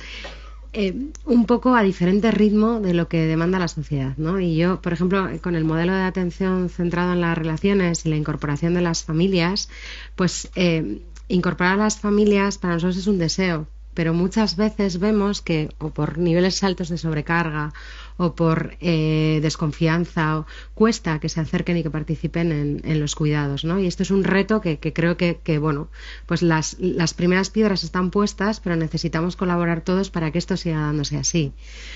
un poco a diferente ritmo de lo que demanda la sociedad, ¿no? Y yo, por ejemplo, con el modelo de atención centrado en las relaciones y la incorporación de las familias, pues incorporar a las familias para nosotros es un deseo, pero muchas veces vemos que o por niveles altos de sobrecarga o por desconfianza, cuesta que se acerquen y que participen en los cuidados, ¿no? Y esto es un reto que creo que bueno, pues las primeras piedras están puestas, pero necesitamos colaborar todos para que esto siga dándose así.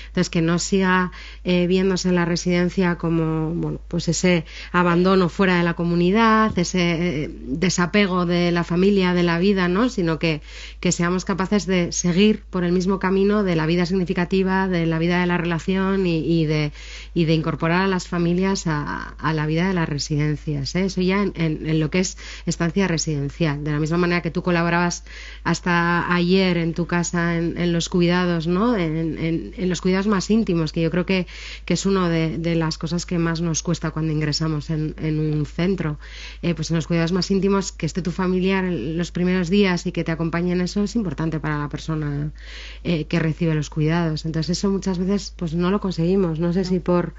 Entonces, que no siga viéndose la residencia como, bueno, pues ese abandono fuera de la comunidad, ese desapego de la familia, de la vida, ¿no? Sino que seamos capaces de seguir por el mismo camino de la vida significativa, de la vida de la relación y de incorporar a las familias a la vida de las residencias, ¿eh? Eso ya en lo que es estancia residencial. De la misma manera que tú colaborabas hasta ayer en tu casa en los cuidados, ¿no? En los cuidados más íntimos, que yo creo que es una de las cosas que más nos cuesta cuando ingresamos en un centro. Pues en los cuidados más íntimos, que esté tu familiar en los primeros días y que te acompañe en eso es importante para la persona que recibe los cuidados. Entonces eso muchas veces pues no lo conseguimos. No sé si por...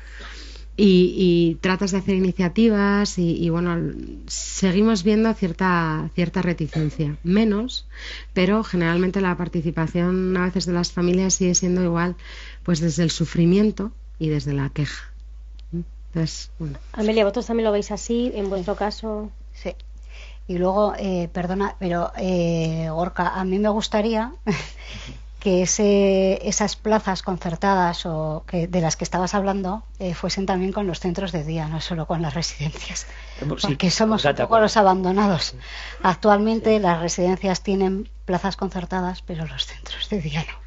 Y tratas de hacer iniciativas y bueno, seguimos viendo cierta reticencia, menos, pero generalmente la participación a veces de las familias sigue siendo igual, pues desde el sufrimiento y desde la queja. Entonces, bueno. Amelia, ¿vosotros también lo veis así en vuestro caso? Sí. Y luego, perdona, pero Gorka, a mí me gustaría que esas plazas concertadas de las que estabas hablando fuesen también con los centros de día, no solo con las residencias, porque somos un poco los abandonados. Actualmente las residencias tienen plazas concertadas, pero los centros de día no.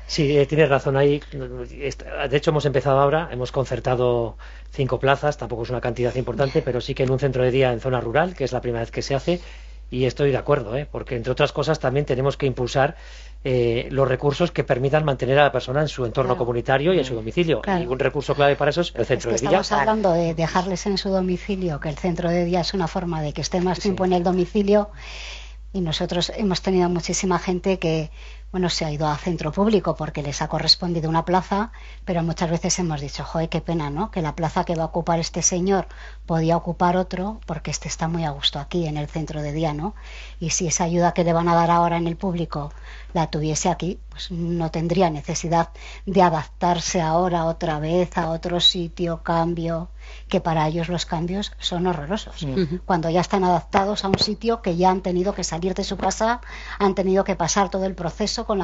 Sí, tienes razón ahí. De hecho, hemos empezado ahora, hemos concertado 5 plazas, tampoco es una cantidad importante, pero sí que en un centro de día en zona rural, que es la primera vez que se hace, y estoy de acuerdo, porque entre otras cosas también tenemos que impulsar los recursos que permitan mantener a la persona en su entorno comunitario y en su domicilio. Claro. Y un recurso clave para eso es el centro de día. Estamos hablando de dejarles en su domicilio, que el centro de día es una forma de que esté más tiempo en el domicilio, y nosotros hemos tenido muchísima gente que se ha ido a centro público porque les ha correspondido una plaza, pero muchas veces hemos dicho, joder, qué pena, ¿no? Que la plaza que va a ocupar este señor podía ocupar otro, porque este está muy a gusto aquí en el centro de día, ¿no? Y si esa ayuda que le van a dar ahora en el público la tuviese aquí, pues no tendría necesidad de adaptarse ahora otra vez a otro sitio, cambio, que para ellos los cambios son horrorosos. Cuando ya están adaptados a un sitio que ya han tenido que salir de su casa, han tenido que pasar todo el proceso con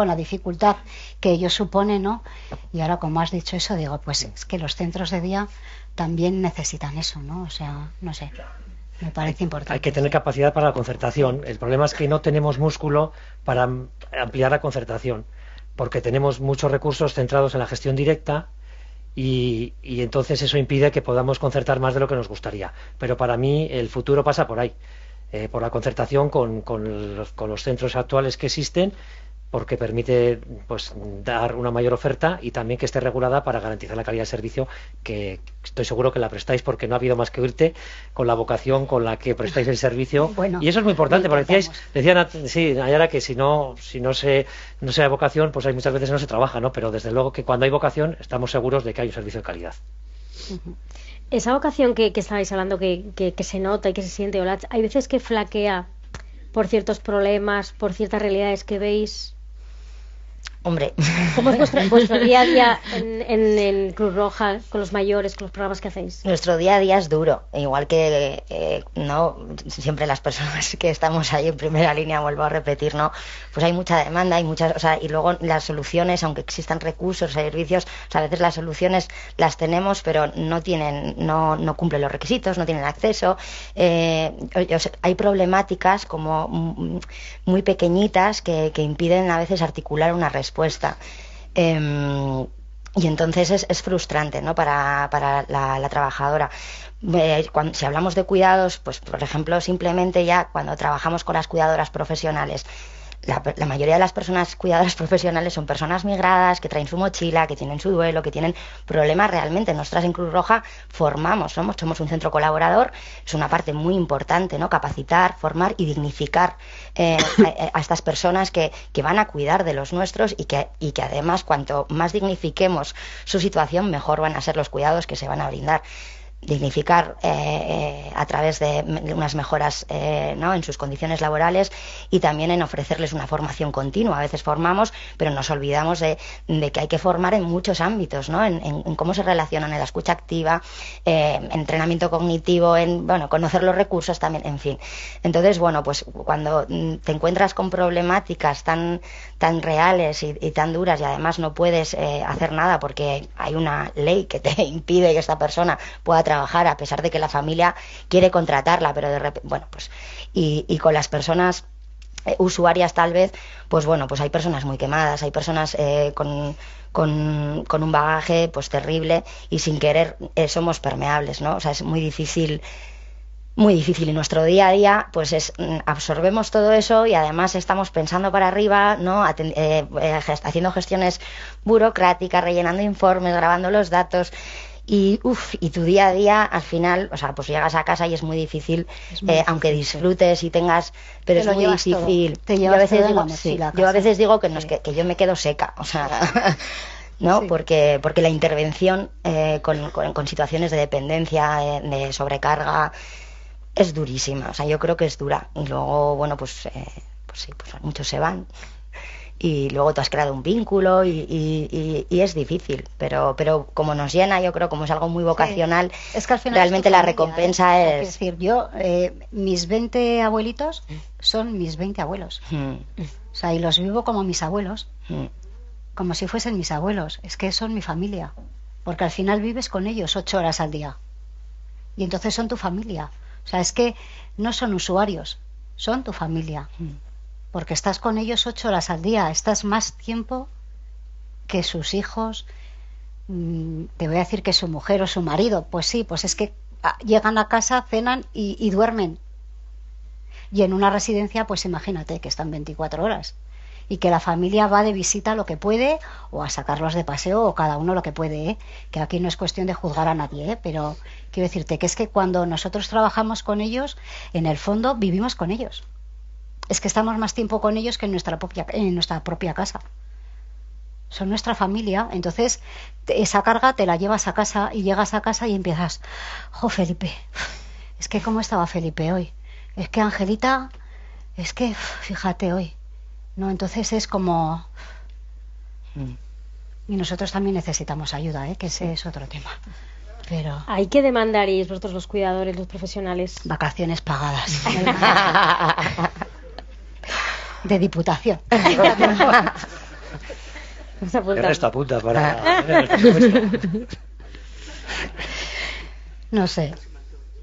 la dificultad que ello supone, ¿no? Y ahora, como has dicho eso, digo, pues es que los centros de día también necesitan eso, ¿no? O sea, no sé, me parece importante. Hay que tener capacidad para la concertación. El problema es que no tenemos músculo para ampliar la concertación, porque tenemos muchos recursos centrados en la gestión directa y entonces eso impide que podamos concertar más de lo que nos gustaría. Pero para mí el futuro pasa por ahí, por la concertación con los centros actuales que existen, porque permite pues dar una mayor oferta y también que esté regulada para garantizar la calidad de servicio, que estoy seguro que la prestáis, porque no ha habido más que oírte con la vocación con la que prestáis el servicio. Bueno, y eso es muy importante, porque decían Nayara, que si no se hay vocación, pues hay muchas veces no se trabaja, ¿no? Pero desde luego que cuando hay vocación estamos seguros de que hay un servicio de calidad. Esa vocación que estabais hablando, que se nota y que se siente, hay veces que flaquea por ciertos problemas, por ciertas realidades que veis. Hombre. ¿Cómo es vuestro día a día en Cruz Roja, con los mayores, con los programas que hacéis? Nuestro día a día es duro, igual que no siempre las personas que estamos ahí en primera línea, vuelvo a repetir, no, pues hay mucha demanda, hay muchas, y luego las soluciones, aunque existan recursos, servicios, a veces las soluciones las tenemos, pero no cumplen los requisitos, no tienen acceso. Hay problemáticas como muy pequeñitas que impiden a veces articular una respuesta. Y entonces es frustrante, ¿no? para la trabajadora. Si hablamos de cuidados, pues por ejemplo, simplemente ya cuando trabajamos con las cuidadoras profesionales, la mayoría de las personas cuidadoras profesionales son personas migradas, que traen su mochila, que tienen su duelo, que tienen problemas realmente. Nosotras en Cruz Roja somos un centro colaborador, es una parte muy importante, ¿no? Capacitar, formar y dignificar a estas personas que van a cuidar de los nuestros y que además cuanto más dignifiquemos su situación, mejor van a ser los cuidados que se van a brindar. Dignificar a través de unas mejoras ¿no? en sus condiciones laborales y también en ofrecerles una formación continua. A veces formamos, pero nos olvidamos de que hay que formar en muchos ámbitos, ¿no? En cómo se relacionan, en la escucha activa, entrenamiento cognitivo, conocer los recursos también, en fin. Entonces, pues cuando te encuentras con problemáticas tan reales y tan duras y además no puedes hacer nada porque hay una ley que te impide que esta persona pueda trabajar a pesar de que la familia quiere contratarla, pero de repente, y con las personas usuarias tal vez, pues bueno, pues hay personas muy quemadas, hay personas con un bagaje pues terrible y sin querer somos permeables, ¿no? O sea, es muy difícil y nuestro día a día pues absorbemos todo eso y además estamos pensando para arriba, ¿no? Haciendo gestiones burocráticas, rellenando informes, grabando los datos. Y tu día a día al final, o sea, pues llegas a casa y es muy difícil, aunque disfrutes y tengas, pero es muy difícil. Yo a veces digo que, que yo me quedo seca, o sea, ¿no? Sí. Porque la intervención con situaciones de dependencia, de sobrecarga, es durísima, o sea, yo creo que es dura. Y luego, bueno, pues sí, pues muchos se van. Y luego tú has creado un vínculo y es difícil, pero como nos llena, yo creo, como es algo muy vocacional, sí. Es que al final realmente la recompensa es... Es decir, yo, mis 20 abuelitos son mis 20 abuelos. O sea, y los vivo como mis abuelos, como si fuesen mis abuelos. Es que son mi familia, porque al final vives con ellos 8 horas al día. Y entonces son tu familia. O sea, es que no son usuarios, son tu familia. Porque estás con ellos 8 horas al día, estás más tiempo que sus hijos, te voy a decir que su mujer o su marido, pues sí, pues es que llegan a casa, cenan y duermen. Y en una residencia, pues imagínate que están 24 horas y que la familia va de visita lo que puede o a sacarlos de paseo o cada uno lo que puede, ¿eh? Que aquí no es cuestión de juzgar a nadie, ¿eh? Pero quiero decirte que es que cuando nosotros trabajamos con ellos, en el fondo vivimos con ellos. Es que estamos más tiempo con ellos que en nuestra propia casa. Son nuestra familia. Entonces, esa carga te la llevas a casa y llegas a casa y empiezas, Felipe, es que cómo estaba Felipe hoy. Es que Angelita, es que, fíjate hoy. No, entonces es como... Y nosotros también necesitamos ayuda, que ese es otro tema. Pero... ¿Hay que demandaréis vosotros los cuidadores, los profesionales? Vacaciones pagadas. De Diputación. El resto apunta para... No sé.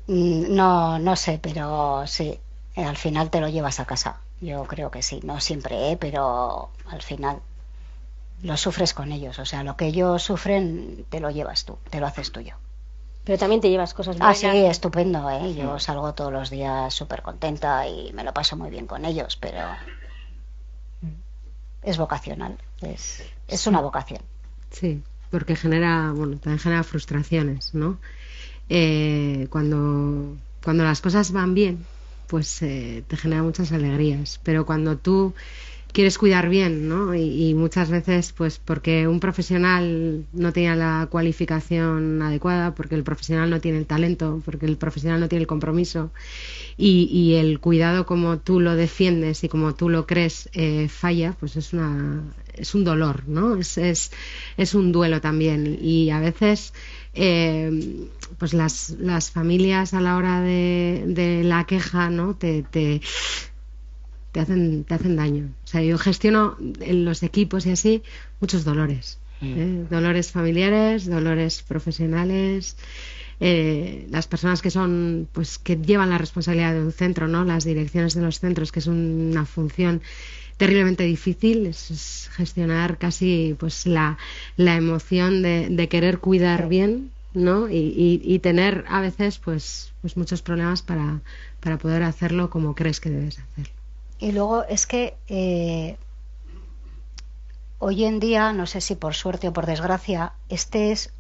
No sé, pero sí. Al final te lo llevas a casa. Yo creo que sí. No siempre, pero al final lo sufres con ellos. O sea, lo que ellos sufren te lo llevas tú, te lo haces tuyo. Pero también te llevas cosas buenas. Sí, estupendo, ¿eh? Yo salgo todos los días súper contenta y me lo paso muy bien con ellos, pero es vocacional, es una vocación. Sí, porque también genera frustraciones, ¿no? Cuando las cosas van bien, pues te genera muchas alegrías, pero cuando tú quieres cuidar bien, ¿no? Y muchas veces, pues porque un profesional no tiene la cualificación adecuada, porque el profesional no tiene el talento, porque el profesional no tiene el compromiso y el cuidado como tú lo defiendes y como tú lo crees falla, pues es un dolor, ¿no? Es un duelo también y a veces pues las familias a la hora de la queja, ¿no? te hacen daño. O sea, yo gestiono en los equipos y así muchos dolores. Dolores familiares, dolores profesionales. Las personas que llevan la responsabilidad de un centro, ¿no? Las direcciones de los centros, que es una función terriblemente difícil, es gestionar casi pues la emoción de querer cuidar bien, ¿no? Y tener a veces pues muchos problemas para poder hacerlo como crees que debes hacerlo. Y luego es que hoy en día, no sé si por suerte o por desgracia, este es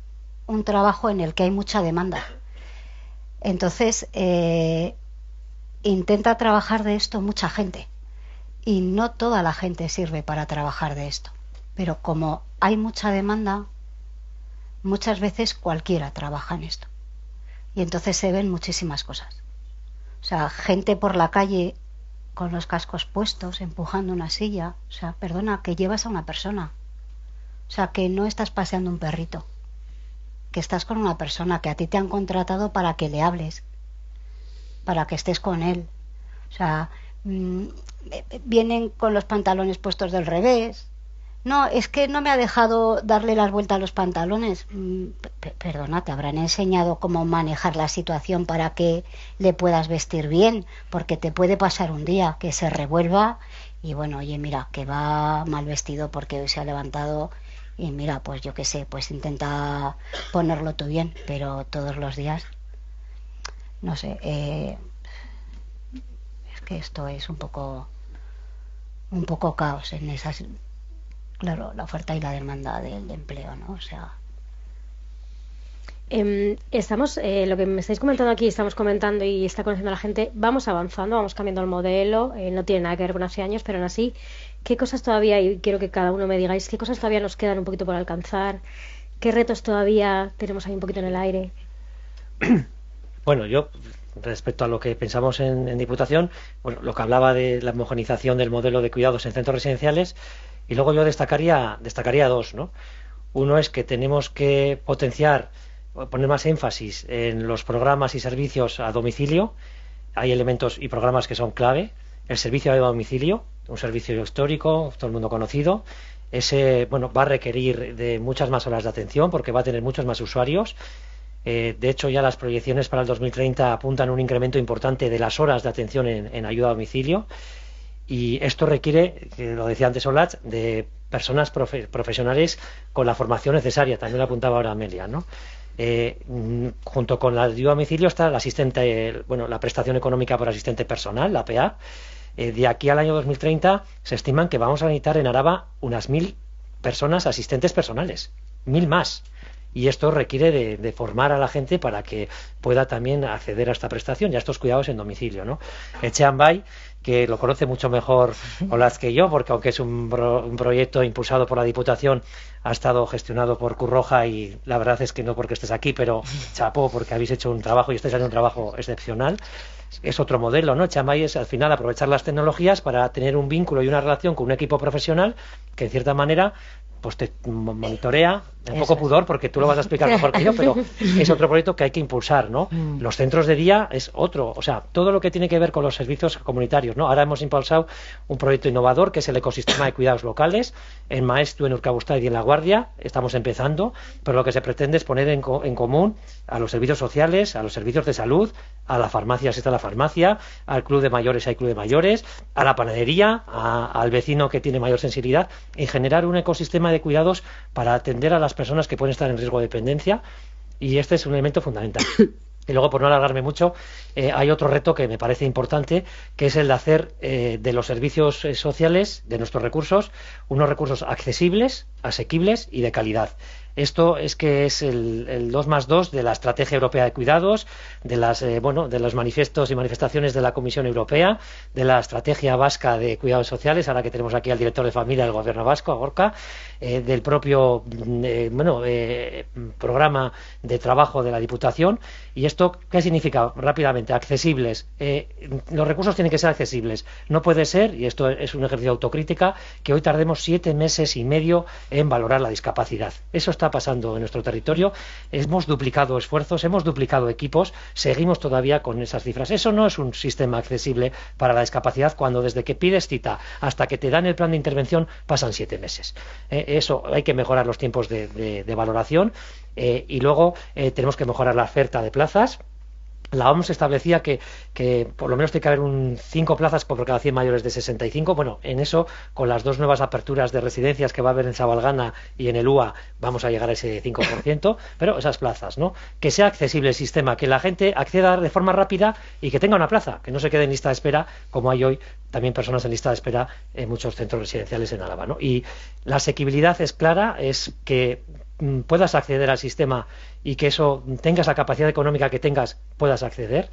un trabajo en el que hay mucha demanda. Entonces, intenta trabajar de esto mucha gente. Y no toda la gente sirve para trabajar de esto. Pero como hay mucha demanda, muchas veces cualquiera trabaja en esto. Y entonces se ven muchísimas cosas. O sea, gente por la calle con los cascos puestos, empujando una silla. O sea, perdona, que llevas a una persona. O sea, que no estás paseando un perrito. Que estás con una persona, que a ti te han contratado para que le hables, para que estés con él. O sea, vienen con los pantalones puestos del revés, no, es que no me ha dejado darle las vueltas a los pantalones. Perdona, te habrán enseñado cómo manejar la situación para que le puedas vestir bien, porque te puede pasar un día que se revuelva y bueno, oye, mira, que va mal vestido porque hoy se ha levantado y mira, pues yo qué sé, pues intenta ponerlo tú bien, pero todos los días, no sé, es que esto es un poco caos en esas. Claro, la oferta y la demanda del empleo, ¿no? O sea. Estamos, lo que me estáis comentando aquí, estamos comentando y está conociendo la gente, vamos avanzando, vamos cambiando el modelo, no tiene nada que ver con hace años, pero aún así, ¿qué cosas todavía, y quiero que cada uno me digáis, qué cosas todavía nos quedan un poquito por alcanzar? ¿Qué retos todavía tenemos ahí un poquito en el aire? Bueno, yo, respecto a lo que pensamos en Diputación, bueno, lo que hablaba de la homogenización del modelo de cuidados en centros residenciales, y luego yo destacaría dos, ¿no? Uno es que tenemos que potenciar, poner más énfasis en los programas y servicios a domicilio. Hay elementos y programas que son clave. El servicio a domicilio, un servicio histórico, todo el mundo conocido. Ese, bueno, va a requerir de muchas más horas de atención porque va a tener muchos más usuarios. De hecho, ya las proyecciones para el 2030 apuntan a un incremento importante de las horas de atención en ayuda a domicilio. Y esto requiere, lo decía antes Olatz, de personas profesionales con la formación necesaria. También lo apuntaba ahora Amelia, ¿no? Junto con la ayuda a domicilio está el asistente, bueno, la prestación económica por asistente personal, la APA. De aquí al año 2030 se estiman que vamos a necesitar en Araba unas 1000 personas asistentes personales, 1000 más. Y esto requiere de formar a la gente para que pueda también acceder a esta prestación y a estos cuidados en domicilio, ¿no? Etxean Bai, que lo conoce mucho mejor Olatz que yo, porque aunque es un proyecto impulsado por la Diputación, ha estado gestionado por Cruz Roja y la verdad es que no porque estés aquí, pero chapó porque habéis hecho un trabajo y estáis haciendo un trabajo excepcional. Es otro modelo, ¿no? Etxean Bai es al final aprovechar las tecnologías para tener un vínculo y una relación con un equipo profesional que en cierta manera pues te monitorea, un poco pudor porque tú lo vas a explicar mejor que yo, pero es otro proyecto que hay que impulsar, ¿no? Los centros de día es otro, o sea, todo lo que tiene que ver con los servicios comunitarios, ¿no? Ahora hemos impulsado un proyecto innovador que es el ecosistema de cuidados locales en Maeztu, en Urkabustaiz y en La Guardia. Estamos empezando, pero lo que se pretende es poner en común a los servicios sociales, a los servicios de salud, a la farmacia si está la farmacia, al club de mayores si hay club de mayores, a la panadería, al vecino que tiene mayor sensibilidad, y generar un ecosistema de cuidados para atender a las personas que pueden estar en riesgo de dependencia, y este es un elemento fundamental. Y luego, por no alargarme mucho, hay otro reto que me parece importante, que es el de hacer de los servicios sociales, de nuestros recursos, unos recursos accesibles, asequibles y de calidad. Esto es que es el 2+2 de la Estrategia Europea de Cuidados, de los manifiestos y manifestaciones de la Comisión Europea, de la Estrategia Vasca de Cuidados Sociales, ahora que tenemos aquí al director de familia del Gobierno Vasco, a Gorka, del propio programa de trabajo de la Diputación. ¿Y esto qué significa? Rápidamente, accesibles. Los recursos tienen que ser accesibles. No puede ser, y esto es un ejercicio de autocrítica, que hoy tardemos 7 meses y medio en valorar la discapacidad. Eso está pasando en nuestro territorio. Hemos duplicado esfuerzos, hemos duplicado equipos, seguimos todavía con esas cifras. Eso no es un sistema accesible para la discapacidad cuando desde que pides cita hasta que te dan el plan de intervención pasan 7 meses. Eso hay que mejorar los tiempos de valoración, y luego tenemos que mejorar la oferta de plazas. La OMS establecía que por lo menos tiene que haber 5 plazas por cada 100 mayores de 65. Bueno, en eso, con las 2 nuevas aperturas de residencias que va a haber en Sabalgana y en el UA, vamos a llegar a ese 5%, pero esas plazas, ¿no? Que sea accesible el sistema, que la gente acceda de forma rápida y que tenga una plaza, que no se quede en lista de espera, como hay hoy también personas en lista de espera en muchos centros residenciales en Álava, ¿no? Y la asequibilidad es clara, es que puedas acceder al sistema y que eso tengas la capacidad económica que tengas, puedas acceder.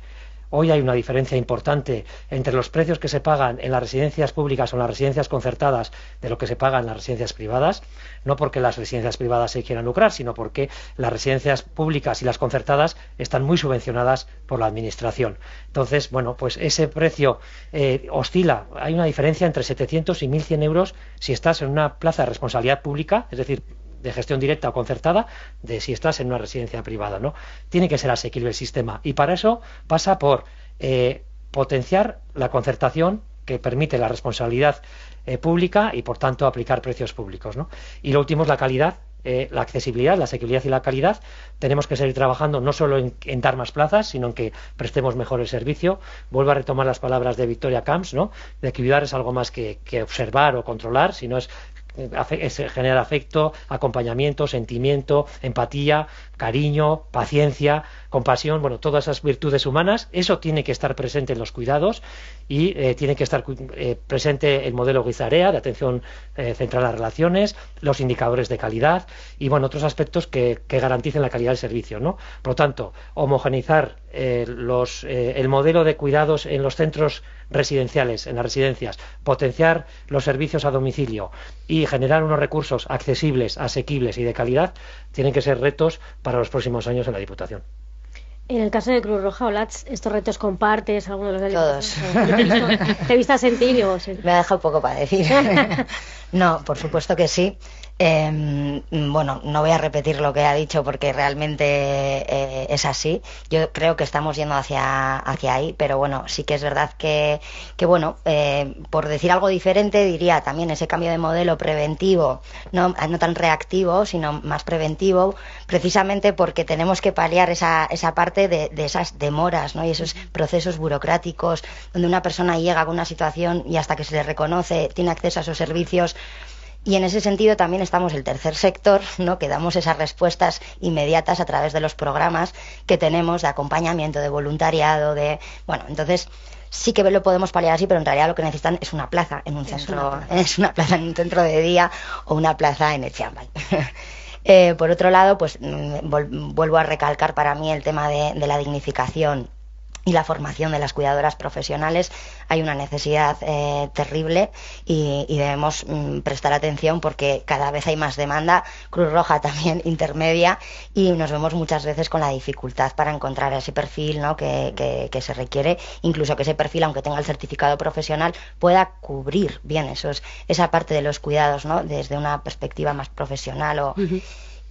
Hoy hay una diferencia importante entre los precios que se pagan en las residencias públicas o en las residencias concertadas de lo que se paga en las residencias privadas, no porque las residencias privadas se quieran lucrar, sino porque las residencias públicas y las concertadas están muy subvencionadas por la administración. Entonces, bueno, pues ese precio oscila. Hay una diferencia entre 700 y 1.100 euros si estás en una plaza de responsabilidad pública, es decir, de gestión directa o concertada, de si estás en una residencia privada, ¿no? Tiene que ser asequible el sistema, y para eso pasa por potenciar la concertación, que permite la responsabilidad pública y por tanto aplicar precios públicos, ¿no? Y lo último es la calidad, la accesibilidad, la asequibilidad y la calidad. Tenemos que seguir trabajando no solo en dar más plazas, sino en que prestemos mejor el servicio. Vuelvo a retomar las palabras de Victoria Camps, ¿no? De que cuidar es algo más que observar o controlar, sino es generar afecto, acompañamiento, sentimiento, empatía, cariño, paciencia, compasión, bueno, todas esas virtudes humanas. Eso tiene que estar presente en los cuidados y tiene que estar presente el modelo Guizarea de atención centrada en las relaciones, los indicadores de calidad y bueno, otros aspectos que garanticen la calidad del servicio, ¿no? Por lo tanto, homogeneizar el modelo de cuidados en los centros residenciales, en las residencias, potenciar los servicios a domicilio y generar unos recursos accesibles, asequibles y de calidad, tienen que ser retos para los próximos años en la Diputación. En el caso de Cruz Roja, Olatz, ¿estos retos compartes algunos de los Todos. ¿Te viste a sentir? Me ha dejado un poco para decir. No, por supuesto que sí. Bueno, no voy a repetir lo que ha dicho porque realmente es así. Yo creo que estamos yendo hacia ahí, pero bueno, sí que es verdad que bueno, por decir algo diferente, diría también ese cambio de modelo preventivo, no tan reactivo, sino más preventivo, precisamente porque tenemos que paliar esa parte de esas demoras, ¿no? Y esos procesos burocráticos donde una persona llega con una situación y hasta que se le reconoce tiene acceso a esos servicios. Y en ese sentido también estamos el tercer sector, ¿no? Que damos esas respuestas inmediatas a través de los programas que tenemos de acompañamiento, de voluntariado, bueno, entonces sí que lo podemos paliar así, pero en realidad lo que necesitan es una plaza en un centro, es una plaza en un centro de día o una plaza en el Chiambay. Por otro lado, pues vuelvo a recalcar para mí el tema de la dignificación y la formación de las cuidadoras profesionales. Hay una necesidad terrible y debemos prestar atención porque cada vez hay más demanda, Cruz Roja también intermedia, y nos vemos muchas veces con la dificultad para encontrar ese perfil, ¿no? que se requiere, incluso que ese perfil, aunque tenga el certificado profesional, pueda cubrir bien esa parte de los cuidados, ¿no? Desde una perspectiva más profesional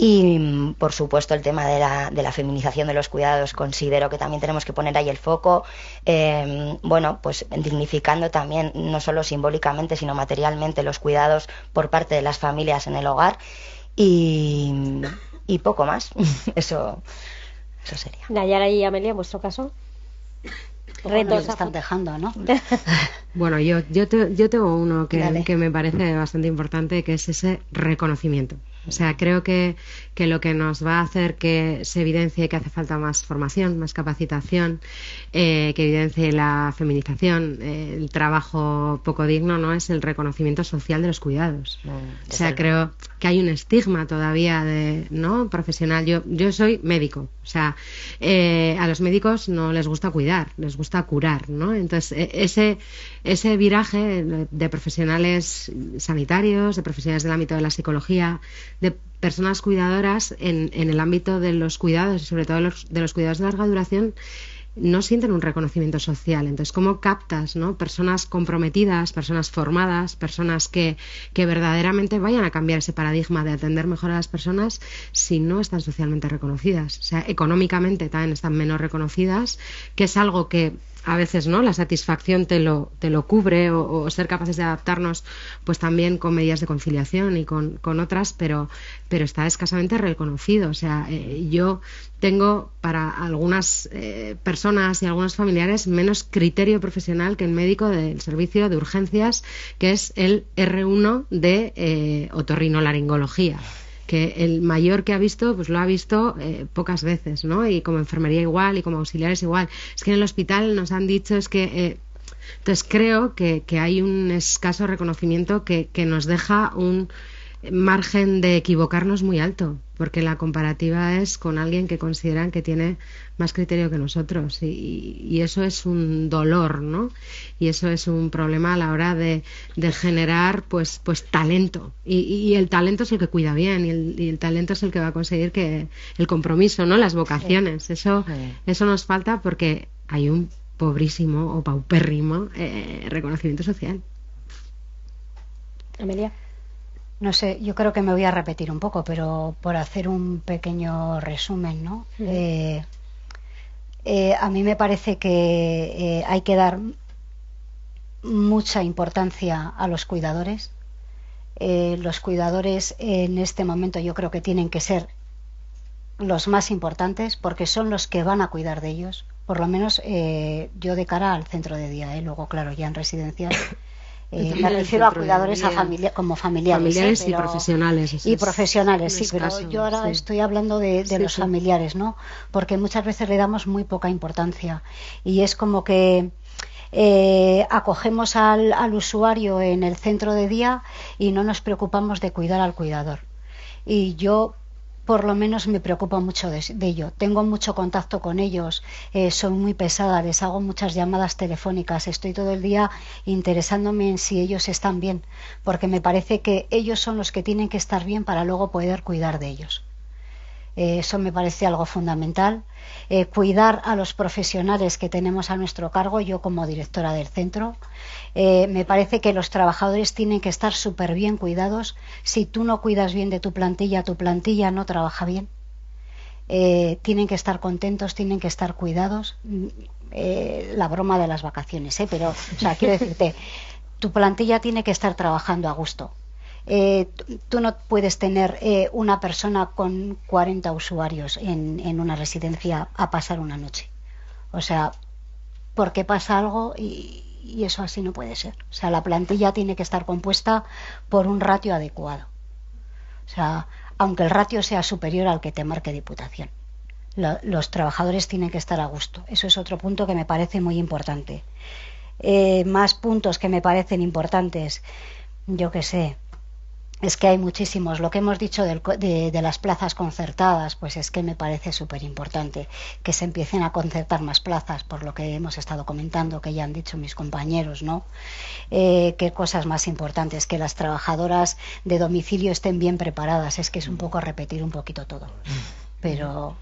Y, por supuesto, el tema de la feminización de los cuidados, considero que también tenemos que poner ahí el foco, bueno, pues dignificando también, no solo simbólicamente, sino materialmente, los cuidados por parte de las familias en el hogar y poco más. Eso sería. Nayara y Amelia, en vuestro caso. Retos están dejando, ¿no? Bueno, yo tengo uno que me parece bastante importante, que es ese reconocimiento. O sea, creo que lo que nos va a hacer que se evidencie que hace falta más formación, más capacitación, que evidencie la feminización, el trabajo poco digno, ¿no? Es el reconocimiento social de los cuidados. O sea, creo que hay un estigma todavía ¿no? profesional. Yo soy médico. O sea, a los médicos no les gusta cuidar, les gusta curar, ¿no? Entonces, ese viraje de profesionales sanitarios, de profesionales del ámbito de la psicología, de personas cuidadoras en el ámbito de los cuidados y sobre todo de los cuidados de larga duración, no sienten un reconocimiento social. Entonces, ¿cómo captas, ¿no? Personas comprometidas, personas formadas, personas que verdaderamente vayan a cambiar ese paradigma de atender mejor a las personas si no están socialmente reconocidas? O sea, económicamente también están menos reconocidas, que es algo que a veces, ¿no? La satisfacción te lo cubre, o ser capaces de adaptarnos pues también con medidas de conciliación y con otras, pero está escasamente reconocido. O sea, yo tengo para algunas personas y algunos familiares menos criterio profesional que el médico del servicio de urgencias, que es el R1 de otorrinolaringología, que el mayor que ha visto, pues lo ha visto pocas veces, ¿no? Y como enfermería igual, y como auxiliares igual. Es que en el hospital nos han dicho entonces creo que hay un escaso reconocimiento que nos deja un margen de equivocarnos muy alto, porque la comparativa es con alguien que consideran que tiene más criterio que nosotros, y eso es un dolor, ¿no? Y eso es un problema a la hora de generar pues talento, y el talento es el que cuida bien, y el talento es el que va a conseguir que el compromiso, ¿no? Las vocaciones, eso nos falta porque hay un pobrísimo o paupérrimo reconocimiento social. Amelia. No sé, yo creo que me voy a repetir un poco, pero por hacer un pequeño resumen, ¿no? A mí me parece que hay que dar mucha importancia a los cuidadores. Los cuidadores en este momento yo creo que tienen que ser los más importantes porque son los que van a cuidar de ellos. Por lo menos yo de cara al centro de día, luego claro, ya en residencias me refiero a cuidadores como familiares y profesionales. Y profesionales, sí, pero yo ahora estoy hablando de los familiares, ¿no? Porque muchas veces le damos muy poca importancia y es como que acogemos al usuario en el centro de día y no nos preocupamos de cuidar al cuidador. Y yo por lo menos me preocupa mucho de ello. Tengo mucho contacto con ellos, soy muy pesada, les hago muchas llamadas telefónicas, estoy todo el día interesándome en si ellos están bien, porque me parece que ellos son los que tienen que estar bien para luego poder cuidar de ellos. Eso me parece algo fundamental. Cuidar a los profesionales que tenemos a nuestro cargo, yo como directora del centro, me parece que los trabajadores tienen que estar súper bien cuidados. Si tú no cuidas bien de tu plantilla no trabaja bien. Tienen que estar contentos, tienen que estar cuidados. La broma de las vacaciones, pero o sea, quiero decirte, tu plantilla tiene que estar trabajando a gusto. Tú no puedes tener una persona con 40 usuarios en una residencia a pasar una noche. O sea, porque pasa algo y eso así no puede ser. O sea, la plantilla tiene que estar compuesta por un ratio adecuado. O sea, aunque el ratio sea superior al que te marque Diputación. Los trabajadores tienen que estar a gusto. Eso es otro punto que me parece muy importante. Más puntos que me parecen importantes, yo qué sé. Es que hay muchísimos. Lo que hemos dicho de las plazas concertadas, pues es que me parece súper importante que se empiecen a concertar más plazas, por lo que hemos estado comentando, que ya han dicho mis compañeros, ¿no? ¿Qué cosas más importantes? Que las trabajadoras de domicilio estén bien preparadas. Es que es un poco repetir un poquito todo. Pero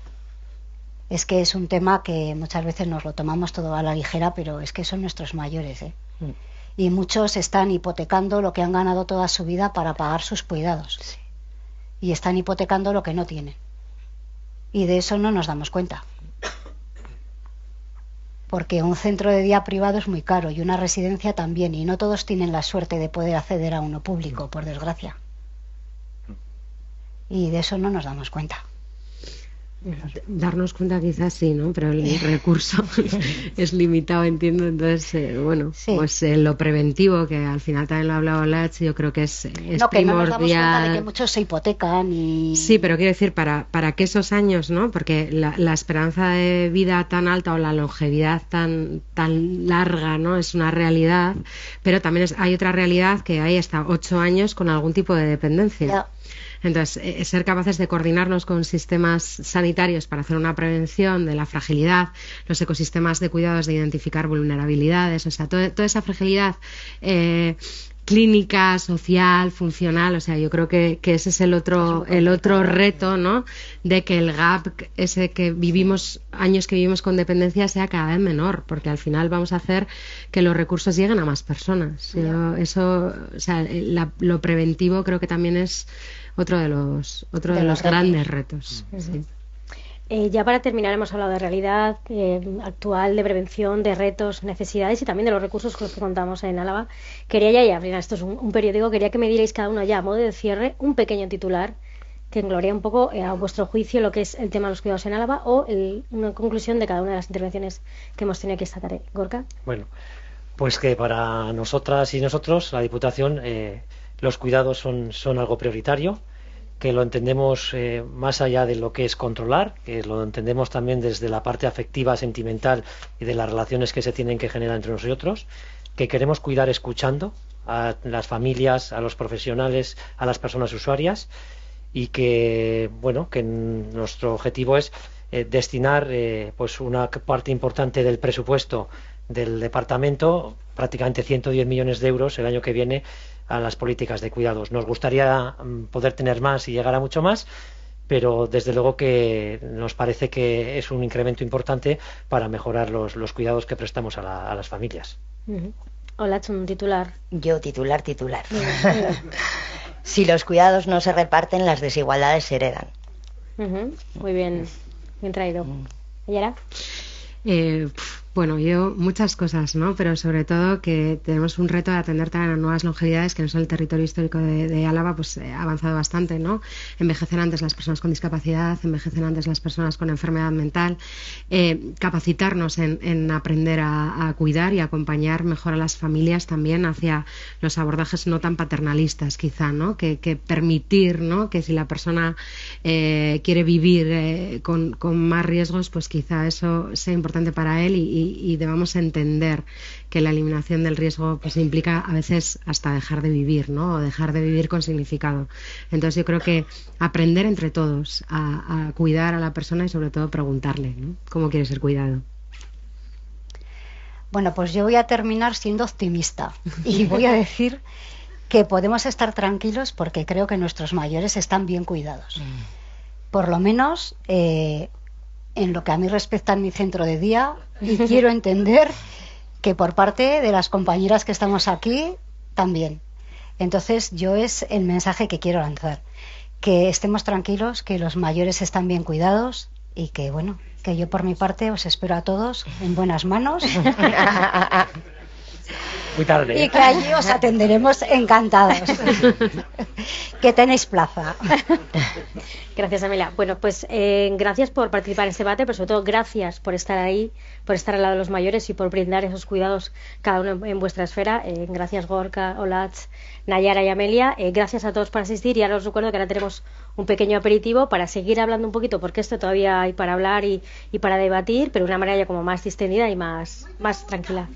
es que es un tema que muchas veces nos lo tomamos todo a la ligera, pero es que son nuestros mayores, Y muchos están hipotecando lo que han ganado toda su vida para pagar sus cuidados. Sí. Y están hipotecando lo que no tienen. Y de eso no nos damos cuenta. Porque un centro de día privado es muy caro y una residencia también. Y no todos tienen la suerte de poder acceder a uno público, por desgracia. Y de eso no nos damos cuenta. Darnos cuenta quizás sí, ¿no? Pero el recurso es limitado, entiendo. Entonces, bueno, sí. Pues lo preventivo, que al final también lo ha hablado Lach, yo creo que es no, que primordial. No nos damos cuenta de que muchos se hipotecan y... Sí, pero quiero decir, para que esos años, ¿no? Porque la esperanza de vida tan alta o la longevidad tan larga, ¿no? Es una realidad, pero también hay otra realidad que hay hasta 8 años con algún tipo de dependencia. Ya. Entonces, ser capaces de coordinarnos con sistemas sanitarios para hacer una prevención de la fragilidad, los ecosistemas de cuidados de identificar vulnerabilidades, o sea, toda esa fragilidad clínica, social, funcional, o sea, yo creo que ese es el otro reto, ¿no? De que el gap ese que vivimos, años que vivimos con dependencia, sea cada vez menor, porque al final vamos a hacer que los recursos lleguen a más personas. Eso, o sea, lo preventivo creo que también es otro de los grandes retos. Sí. Ya para terminar, hemos hablado de realidad actual, de prevención, de retos, necesidades y también de los recursos con los que contamos en Álava. Quería esto es un periódico, quería que me dierais cada uno ya a modo de cierre un pequeño titular que englobaría un poco a vuestro juicio lo que es el tema de los cuidados en Álava o una conclusión de cada una de las intervenciones que hemos tenido aquí esta tarde. Gorka. Bueno, pues que para nosotras y nosotros, la Diputación, los cuidados son algo prioritario, que lo entendemos más allá de lo que es controlar, que lo entendemos también desde la parte afectiva, sentimental y de las relaciones que se tienen que generar entre nosotros, que queremos cuidar escuchando a las familias, a los profesionales, a las personas usuarias y que, bueno, que nuestro objetivo es destinar pues una parte importante del presupuesto del departamento, prácticamente 110 millones de euros el año que viene, a las políticas de cuidados. Nos gustaría poder tener más y llegar a mucho más, pero desde luego que nos parece que es un incremento importante para mejorar los cuidados que prestamos a las familias. Hola, un titular. Yo, titular. Si los cuidados no se reparten, las desigualdades se heredan. Muy bien traído. ¿Yara? Bueno, yo muchas cosas, ¿no? Pero sobre todo que tenemos un reto de atender también a nuevas longevidades, que no son el territorio histórico de Álava, pues ha avanzado bastante, ¿no? Envejecen antes las personas con discapacidad, envejecen antes las personas con enfermedad mental, capacitarnos en aprender a cuidar y acompañar mejor a las familias también hacia los abordajes no tan paternalistas, quizá, ¿no? Que permitir, ¿no? Que si la persona quiere vivir con más riesgos, pues quizá eso sea importante para él y debamos entender que la eliminación del riesgo pues implica a veces hasta dejar de vivir, ¿no? O dejar de vivir con significado. Entonces yo creo que aprender entre todos a cuidar a la persona y sobre todo preguntarle, ¿no? ¿Cómo quiere ser cuidado? Bueno, pues yo voy a terminar siendo optimista y voy a decir que podemos estar tranquilos porque creo que nuestros mayores están bien cuidados. Por lo menos en lo que a mí respecta en mi centro de día, y quiero entender que por parte de las compañeras que estamos aquí también. Entonces yo es el mensaje que quiero lanzar, que estemos tranquilos, que los mayores están bien cuidados y que bueno, que yo por mi parte os espero a todos en buenas manos. Muy tarde. Y que allí os atenderemos encantados. Que tenéis plaza. Gracias, Amelia. Bueno, pues gracias por participar en este debate, pero sobre todo gracias por estar ahí, por estar al lado de los mayores y por brindar esos cuidados cada uno en vuestra esfera. Gracias, Gorka, Olatz, Nayara y Amelia. Gracias a todos por asistir y ahora os recuerdo que ahora tenemos un pequeño aperitivo para seguir hablando un poquito, porque esto todavía hay para hablar y para debatir, pero de una manera ya como más distendida y más tranquila.